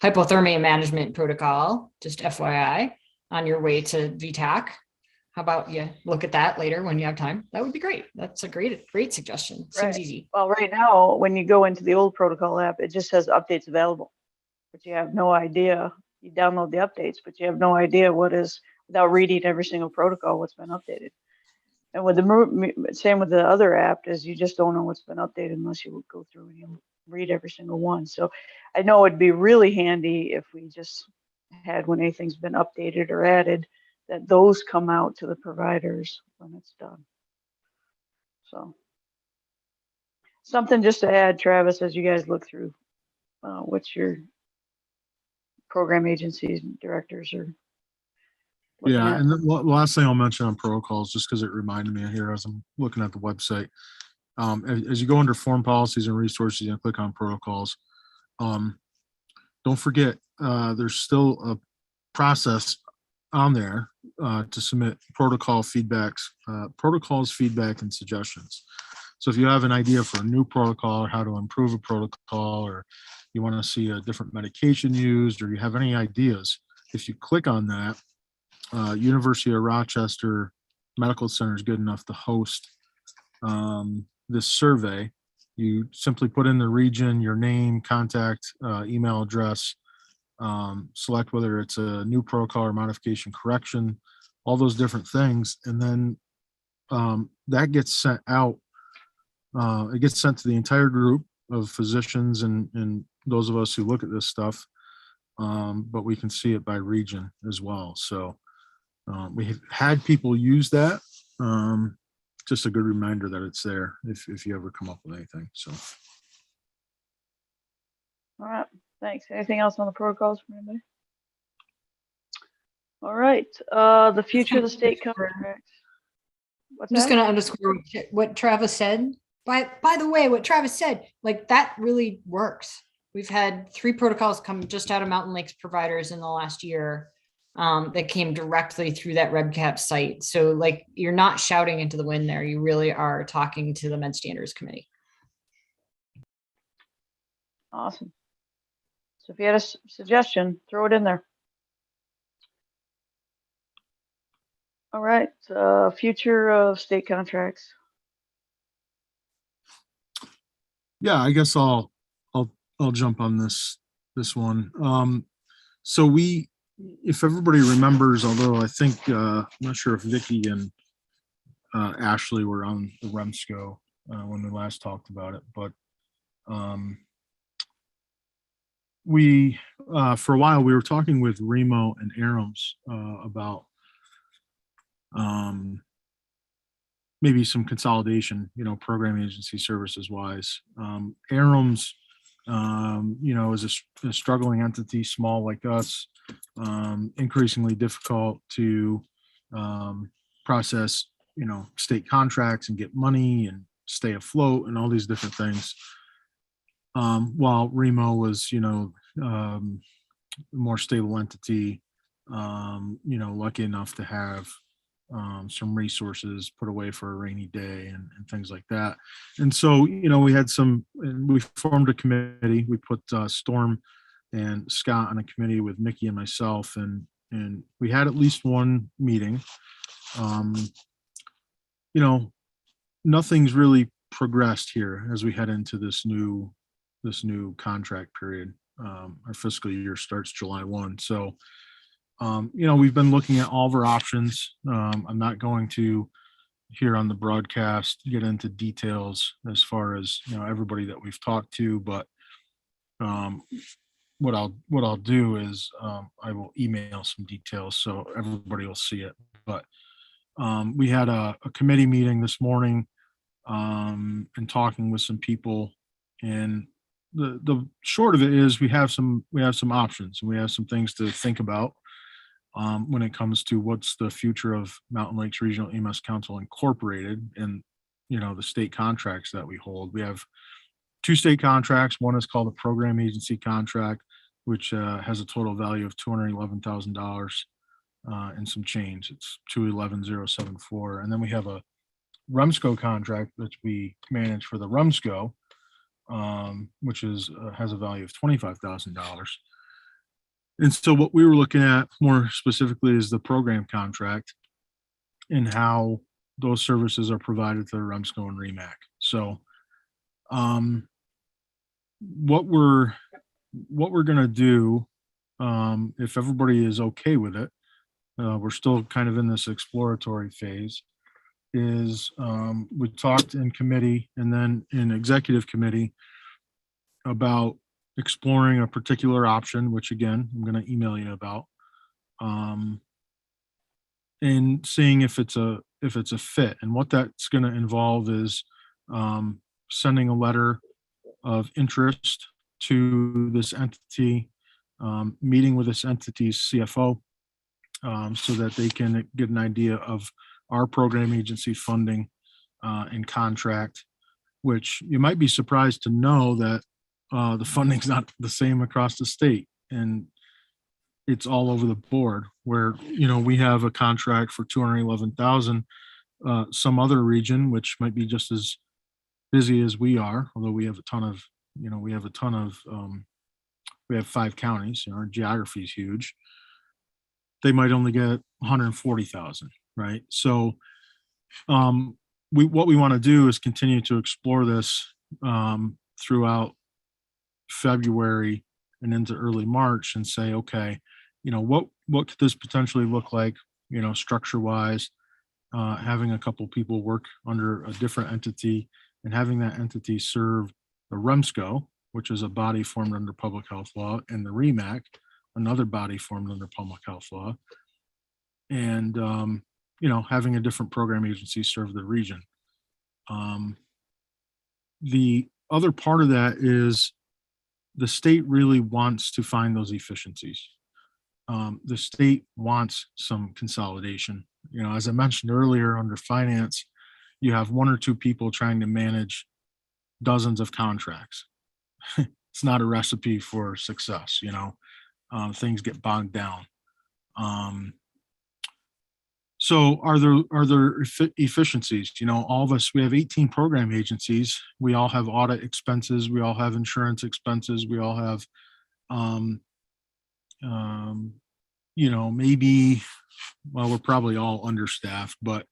[SPEAKER 8] hypothermia management protocol, just FYI, on your way to VTAC. How about you look at that later when you have time? That would be great. That's a great suggestion. Seems
[SPEAKER 1] Right.
[SPEAKER 8] easy.
[SPEAKER 1] Well, right now, when you go into the old protocol app, it just says updates available, but you have no idea. You download the updates, but you have no idea what is, without reading every single protocol, what's been updated. And with the same with the other app is you just don't know what's been updated unless you go through and you read every single one. So I know it'd be really handy if we just had, when anything's been updated or added, that those come out to the providers when it's done. So something just to add, Travis, as you guys look through what your program agencies and directors are looking
[SPEAKER 6] Yeah,
[SPEAKER 1] at?
[SPEAKER 6] and the last thing I'll mention on protocols, just because it reminded me here as I'm looking at the website. As you go under form policies and resources and click on protocols, don't forget, there's still a process on there to submit protocols, feedback, and suggestions. So if you have an idea for a new protocol or how to improve a protocol, or you want to see a different medication used, or you have any ideas, if you click on that, University of Rochester Medical Center is good enough to host this survey. You simply put in the region, your name, contact, email address, select whether it's a new protocol or modification correction, all those different things. And then that gets sent out. It gets sent to the entire group of physicians and those of us who look at this stuff. But we can see it by region as well. So we've had people use that. Just a good reminder that it's there if you ever come up with anything. So.
[SPEAKER 1] All right, thanks. Anything else on the protocols from anybody? All right, the future of the state contracts. What's
[SPEAKER 8] I'm just
[SPEAKER 1] that?
[SPEAKER 8] going to underscore what Travis said. By the way, what Travis said, like that really works. We've had 3 protocols come just out of Mountain Lakes providers in the last year that came directly through that REBCAP site. So like you're not shouting into the wind there. You really are talking to the Med Standards Committee.
[SPEAKER 1] Awesome. So if you had a suggestion, throw it in there. All right, future of state contracts.
[SPEAKER 6] Yeah, I guess I'll jump on this one. So if everybody remembers, although I think I'm not sure if Vicky and Ashley were on the REMSCO when we last talked about it, but we for a while we were talking with Remo and Arams about maybe some consolidation, program agency services wise. Arams, is a struggling entity, small like us, increasingly difficult to process, state contracts and get money and stay afloat and all these different things. While Remo was, a more stable entity, lucky enough to have some resources put away for a rainy day and things like that. And so, we formed a committee. We put Storm and Scott on a committee with Mickey and myself, and we had at least one meeting. Nothing's really progressed here as we head into this new contract period. Our fiscal year starts July 1. So, we've been looking at all of our options. I'm not going to here on the broadcast get into details as far as, everybody that we've talked to, but what I'll do is I will email some details so everybody will see it. But we had a committee meeting this morning and talking with some people, and the short of it is we have some options and we have some things to think about when it comes to what's the future of Mountain Lakes Regional EMS Council Incorporated and the state contracts that we hold. We have 2 state contracts. One is called a program agency contract, which has a total value of $211,000 and some change. It's 211,074. And then we have a REMSCO contract that we manage for the REMSCO, which has a value of $25,000. And so what we were looking at more specifically is the program contract and how those services are provided to the REMSCO and REMAC. So what we're going to do, if everybody is okay with it, we're still kind of in this exploratory phase, is we talked in committee and then in executive committee about exploring a particular option, which again, I'm going to email you about, and seeing if it's a fit. And what that's going to involve is sending a letter of interest to this entity, meeting with this entity's CFO, so that they can get an idea of our program agency funding and contract, which you might be surprised to know that the funding's not the same across the state, and it's all over the board. Where we have a contract for 211,000. Some other region, which might be just as busy as we are, although we have a ton of, we have 5 counties. Our geography is huge. They might only get 140,000, right? So, what we want to do is continue to explore this throughout February and into early March, and say, okay, what could this potentially look like, structure wise, having a couple people work under a different entity and having that entity serve the REMSCO, which is a body formed under public health law, and the REMAC, another body formed under public health law, and having a different program agency serve the region. The other part of that is the state really wants to find those efficiencies. The state wants some consolidation. As I mentioned earlier, under finance, you have 1 or 2 people trying to manage dozens of contracts. It's not a recipe for success. Things get bogged down. So are there efficiencies? All of us, we have 18 program agencies. We all have audit expenses. We all have insurance expenses. We all have, maybe, well, we're probably all understaffed, but,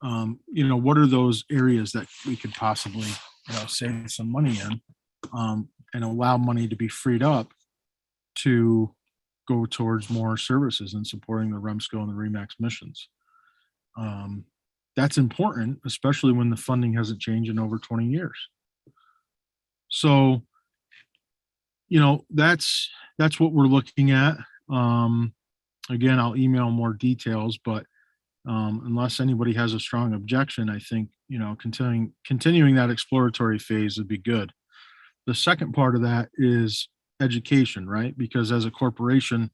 [SPEAKER 6] what are those areas that we could possibly, save some money in, and allow money to be freed up to go towards more services and supporting the REMSCO and the REMAX missions. That's important, especially when the funding hasn't changed in over 20 years. So, that's what we're looking at. Again, I'll email more details, but unless anybody has a strong objection, I think, continuing that exploratory phase would be good. The second part of that is education, right? Because as a corporation,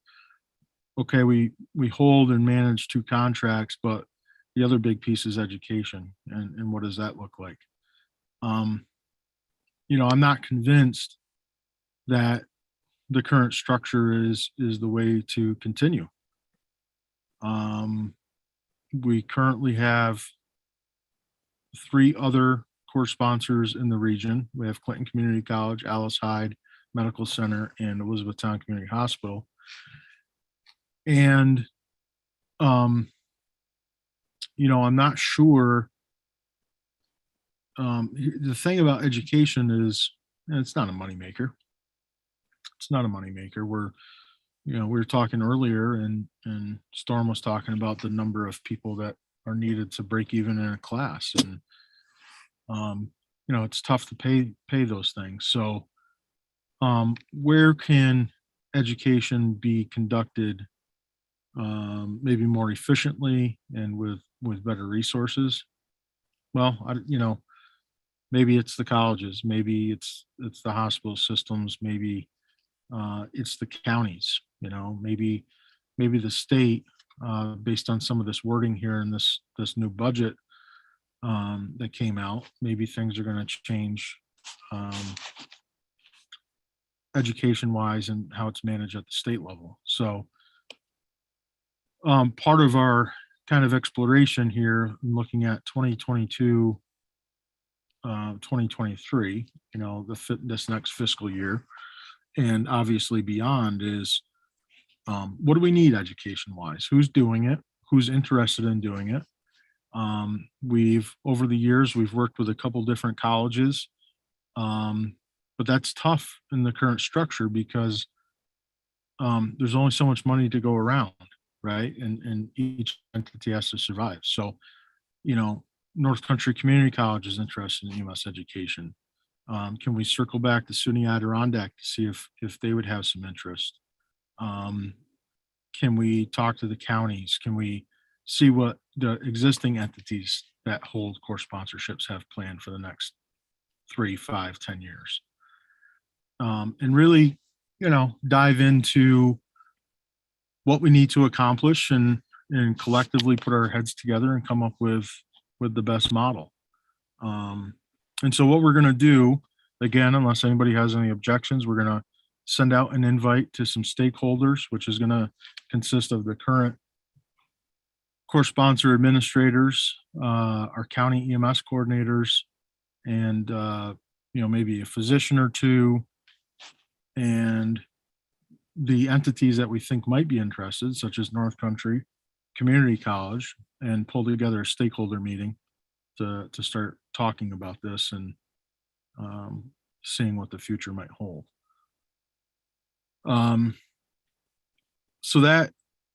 [SPEAKER 6] okay, we hold and manage 2 contracts, but the other big piece is education. And what does that look like? I'm not convinced that the current structure is the way to continue. We currently have 3 other core sponsors in the region. We have Clinton Community College, Alice Hyde Medical Center, and Elizabethtown Community Hospital. And, I'm not sure. The thing about education is it's not a moneymaker. It's not a moneymaker. We were talking earlier, and Storm was talking about the number of people that are needed to break even in a class, and it's tough to pay those things. So, where can education be conducted maybe more efficiently and with better resources? Well, maybe it's the colleges, maybe it's the hospital systems, maybe it's the counties. Maybe the state, based on some of this wording here in this new budget that came out, maybe things are going to change education wise and how it's managed at the state level. So part of our kind of exploration here, looking at 2022, 2023, this next fiscal year, and obviously beyond, is what do we need education wise? Who's doing it? Who's interested in doing it? Over the years, we've worked with a couple different colleges, but that's tough in the current structure because there's only so much money to go around, right? And each entity has to survive. So, North Country Community College is interested in EMS education. Can we circle back to SUNY Adirondack to see if they would have some interest? Can we talk to the counties? Can we see what the existing entities that hold core sponsorships have planned for the next 3, 5, 10 years? And really, dive into what we need to accomplish and collectively put our heads together and come up with the best model. And so what we're going to do, again, unless anybody has any objections, we're going to send out an invite to some stakeholders, which is going to consist of the current core sponsor administrators, our county EMS coordinators, and maybe a physician or two, and the entities that we think might be interested, such as North Country Community College, and pull together a stakeholder meeting to start talking about this and seeing what the future might hold. So that,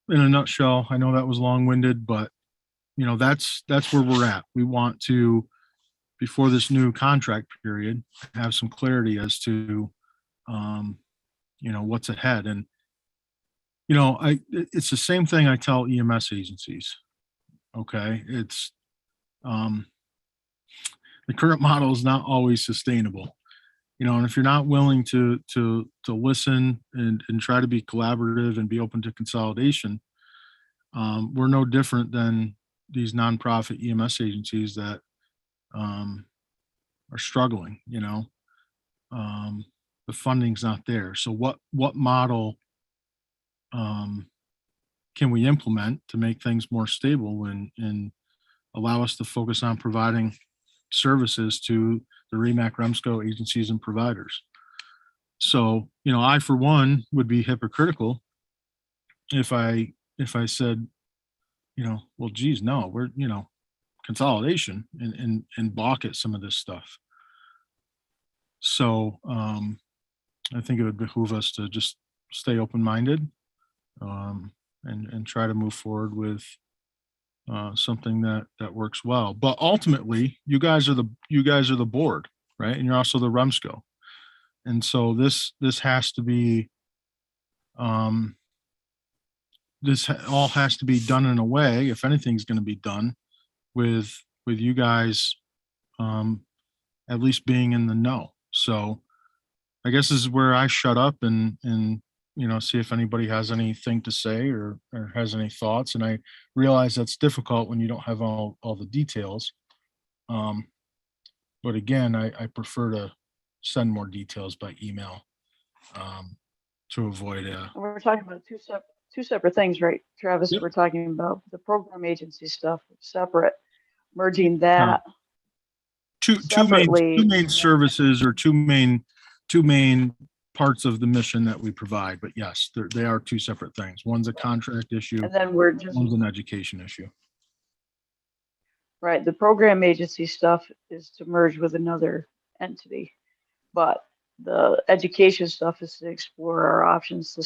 [SPEAKER 6] in a nutshell, I know that was long-winded, but that's where we're at. We want to, before this new contract period, have some clarity as to what's ahead. And it's the same thing I tell EMS agencies. Okay, it's the current model is not always sustainable. And if you're not willing to listen and try to be collaborative and be open to consolidation, we're no different than these nonprofit EMS agencies that are struggling. The funding's not there. So what model can we implement to make things more stable and allow us to focus on providing services to the REMAC, REMSCO agencies and providers? So, I, for one, would be hypocritical if I said, well, geez, no, we're, consolidation and balk at some of this stuff. So I think it would behoove us to just stay open-minded and try to move forward with something that works well. But ultimately, you guys are the board, right? And you're also the REMSCO. And so this has to be all has to be done in a way, if anything's going to be done, with you guys at least being in the know. So I guess this is where I shut up and see if anybody has anything to say or has any thoughts. And I realize that's difficult when you don't have all the details. But again, I prefer to send more details by email to avoid
[SPEAKER 1] We're talking about two separate things, right, Travis?
[SPEAKER 6] Yep.
[SPEAKER 1] We're talking about the program agency stuff separate, merging that.
[SPEAKER 6] two
[SPEAKER 1] separately.
[SPEAKER 6] main services or two main parts of the mission that we provide. But yes, they are two separate things. One's a contract issue,
[SPEAKER 1] And then we're just,
[SPEAKER 6] one's an education issue.
[SPEAKER 1] right, the program agency stuff is to merge with another entity, but the education stuff is to explore our options to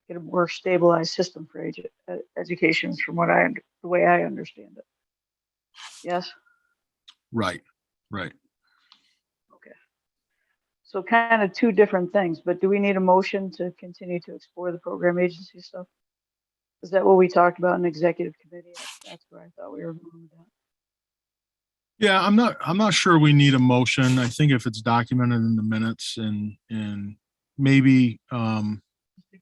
[SPEAKER 1] get a more stabilized system for education from the way I understand it. Yes?
[SPEAKER 6] Right.
[SPEAKER 1] Okay. So kind of two different things, but do we need a motion to continue to explore the program agency stuff? Is that what we talked about in executive committee? That's where I thought we were going with that.
[SPEAKER 6] Yeah, I'm not sure we need a motion. I think if it's documented in the minutes and maybe
[SPEAKER 1] To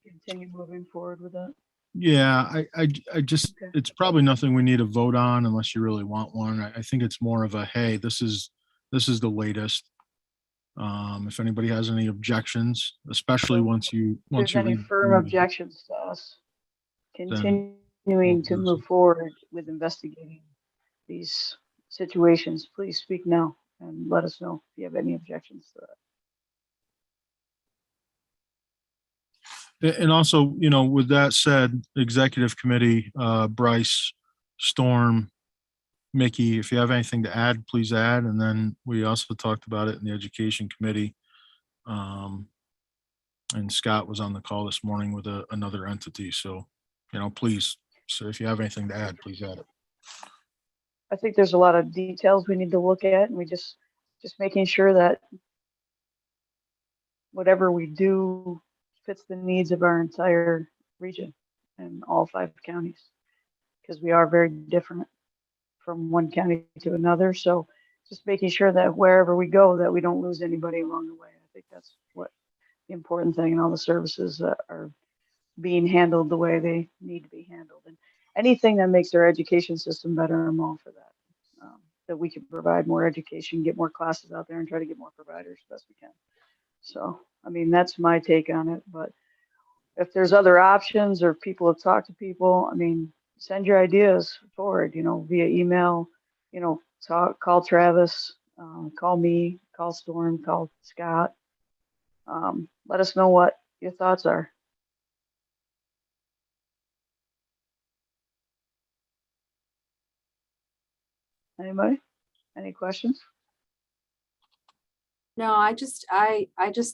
[SPEAKER 1] continue moving forward with that.
[SPEAKER 6] yeah, I just
[SPEAKER 1] Okay.
[SPEAKER 6] it's probably nothing we need to vote on unless you really want one. I think it's more of a, hey, this is the latest. If anybody has any objections, especially once you
[SPEAKER 1] There's any
[SPEAKER 6] read
[SPEAKER 1] firm
[SPEAKER 6] through,
[SPEAKER 1] objections to us continuing
[SPEAKER 6] we'll
[SPEAKER 1] to
[SPEAKER 6] do
[SPEAKER 1] move
[SPEAKER 6] so.
[SPEAKER 1] forward with investigating these situations, please speak now and let us know if you have any objections to that.
[SPEAKER 6] And also, with that said, executive committee, Bryce, Storm, Mickey, if you have anything to add, please add. And then we also talked about it in the education committee. And Scott was on the call this morning with another entity. So, please, so if you have anything to add, please add it.
[SPEAKER 1] I think there's a lot of details we need to look at, and we just making sure that whatever we do fits the needs of our entire region and all 5 counties, because we are very different from one county to another. So just making sure that wherever we go, that we don't lose anybody along the way. I think that's what the important thing, and all the services that are being handled the way they need to be handled. And anything that makes our education system better, I'm all for that. That we can provide more education, get more classes out there, and try to get more providers as best we can. So, I mean, that's my take on it. But if there's other options or people have talked to people, I mean, send your ideas forward, via email, call Travis, call me, call Storm, call Scott. Let us know what your thoughts are. Anybody? Any questions?
[SPEAKER 12] No, I just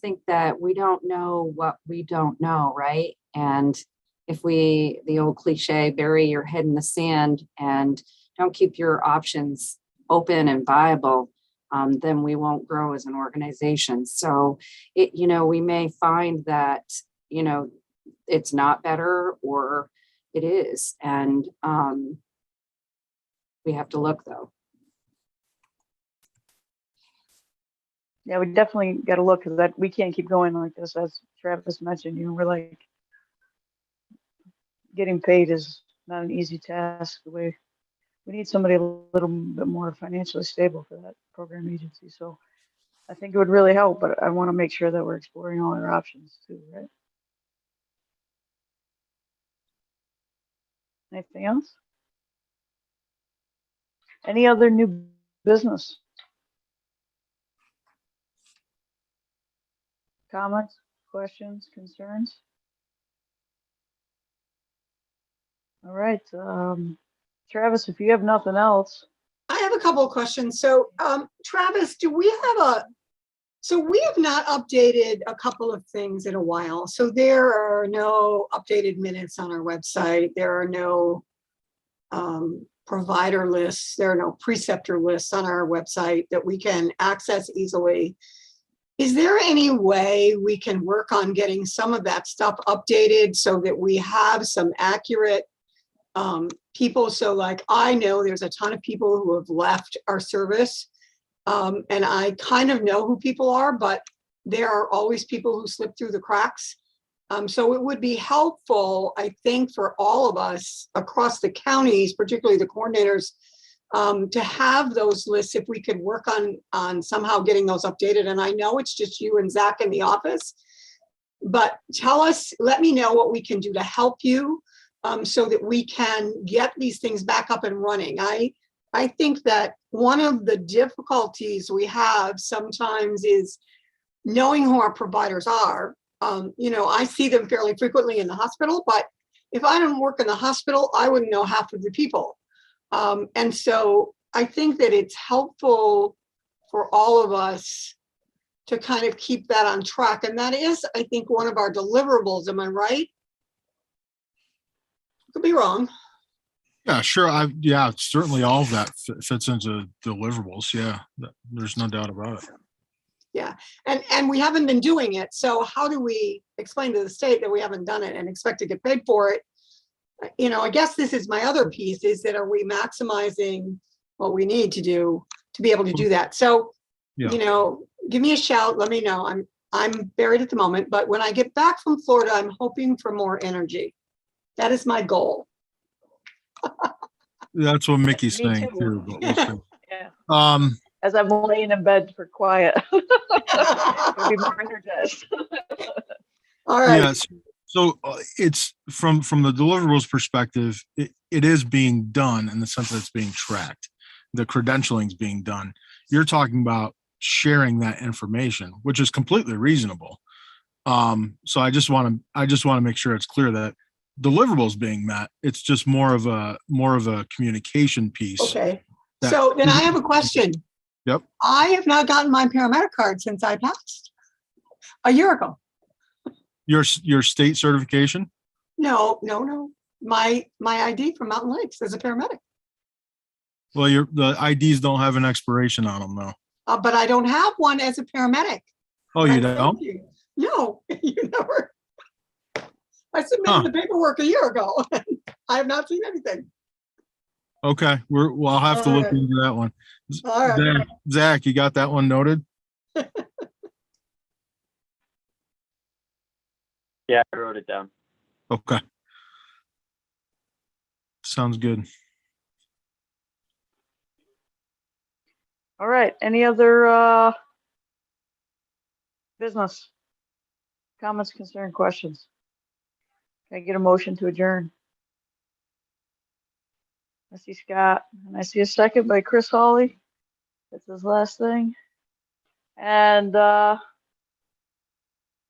[SPEAKER 12] think that we don't know what we don't know, right? And if the old cliche, bury your head in the sand and don't keep your options open and viable, then we won't grow as an organization. So we may find that, it's not better or it is. And we have to look though.
[SPEAKER 1] Yeah, we definitely got to look at that. We can't keep going like this, as Travis mentioned. We're like, getting paid is not an easy task. We need somebody a little bit more financially stable for that program agency. So I think it would really help, but I want to make sure that we're exploring all our options too, right? Anything else? Any other new business? Comments, questions, concerns? All right, Travis, if you have nothing else.
[SPEAKER 4] I have a couple of questions. So, Travis, we have not updated a couple of things in a while. So there are no updated minutes on our website. There are no provider lists. There are no preceptor lists on our website that we can access easily. Is there any way we can work on getting some of that stuff updated so that we have some accurate people? So like, I know there's a ton of people who have left our service, and I kind of know who people are, but there are always people who slip through the cracks. So it would be helpful, I think, for all of us across the counties, particularly the coordinators, to have those lists if we could work on somehow getting those updated. And I know it's just you and Zach in the office, but let me know what we can do to help you, so that we can get these things back up and running. I think that one of the difficulties we have sometimes is knowing who our providers are. I see them fairly frequently in the hospital, but if I don't work in the hospital, I wouldn't know half of the people. And so I think that it's helpful for all of us to kind of keep that on track. And that is, I think, one of our deliverables. Am I right? Could be wrong.
[SPEAKER 6] Yeah, sure. Certainly all of that fits into deliverables. Yeah, there's no doubt about it.
[SPEAKER 4] Yeah, and we haven't been doing it. So how do we explain to the state that we haven't done it and expect to get paid for it? I guess this is my other piece, is that are we maximizing what we need to do to be able to do that? So,
[SPEAKER 6] Yeah.
[SPEAKER 4] Give me a shout. Let me know. I'm buried at the moment, but when I get back from Florida, I'm hoping for more energy. That is my goal.
[SPEAKER 6] That's what Mickey's
[SPEAKER 1] Me
[SPEAKER 6] saying
[SPEAKER 1] too.
[SPEAKER 6] too. But we'll see.
[SPEAKER 1] Yeah. As I'm laying in bed for quiet, I'll be more energized.
[SPEAKER 4] All right.
[SPEAKER 6] Yes. So it's from the deliverables perspective, it is being done in the sense that it's being tracked. The credentialing is being done. You're talking about sharing that information, which is completely reasonable. So I just want to make sure it's clear that deliverables being met. It's just more of a communication piece.
[SPEAKER 4] Okay. So then I have a question.
[SPEAKER 6] Yep.
[SPEAKER 4] I have not gotten my paramedic card since I passed a year ago.
[SPEAKER 6] Your state certification?
[SPEAKER 4] No. My ID from Mountain Lakes as a paramedic.
[SPEAKER 6] Well, the IDs don't have an expiration on them though.
[SPEAKER 4] But I don't have one as a paramedic.
[SPEAKER 6] Oh, you don't?
[SPEAKER 4] No, you never. I submitted the paperwork a year ago. I have not seen anything.
[SPEAKER 6] Okay, I'll have to
[SPEAKER 4] All
[SPEAKER 6] look
[SPEAKER 4] right.
[SPEAKER 6] into that one.
[SPEAKER 4] All right.
[SPEAKER 6] Zach, you got that one noted?
[SPEAKER 2] Yeah, I wrote it down.
[SPEAKER 6] Okay. Sounds good.
[SPEAKER 1] All right, any other business? Comments, concern, questions? Can I get a motion to adjourn? I see Scott, and I see a second by Chris Hawley. That's his last thing. And all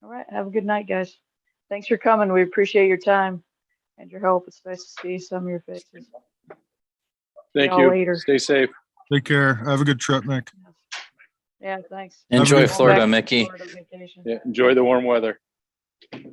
[SPEAKER 1] right, have a good night, guys. Thanks for coming. We appreciate your time and your help. It's nice to see some of your faces.
[SPEAKER 3] Thank
[SPEAKER 1] y'all
[SPEAKER 3] you.
[SPEAKER 1] later.
[SPEAKER 3] Stay safe.
[SPEAKER 6] Take care. Have a good trip, Nick.
[SPEAKER 1] Yeah, thanks.
[SPEAKER 6] Have a
[SPEAKER 5] Enjoy
[SPEAKER 6] good-
[SPEAKER 5] Florida,
[SPEAKER 1] Going back to
[SPEAKER 5] Mickey.
[SPEAKER 1] Florida vacation.
[SPEAKER 3] Yeah, enjoy the warm weather.
[SPEAKER 1] Yeah.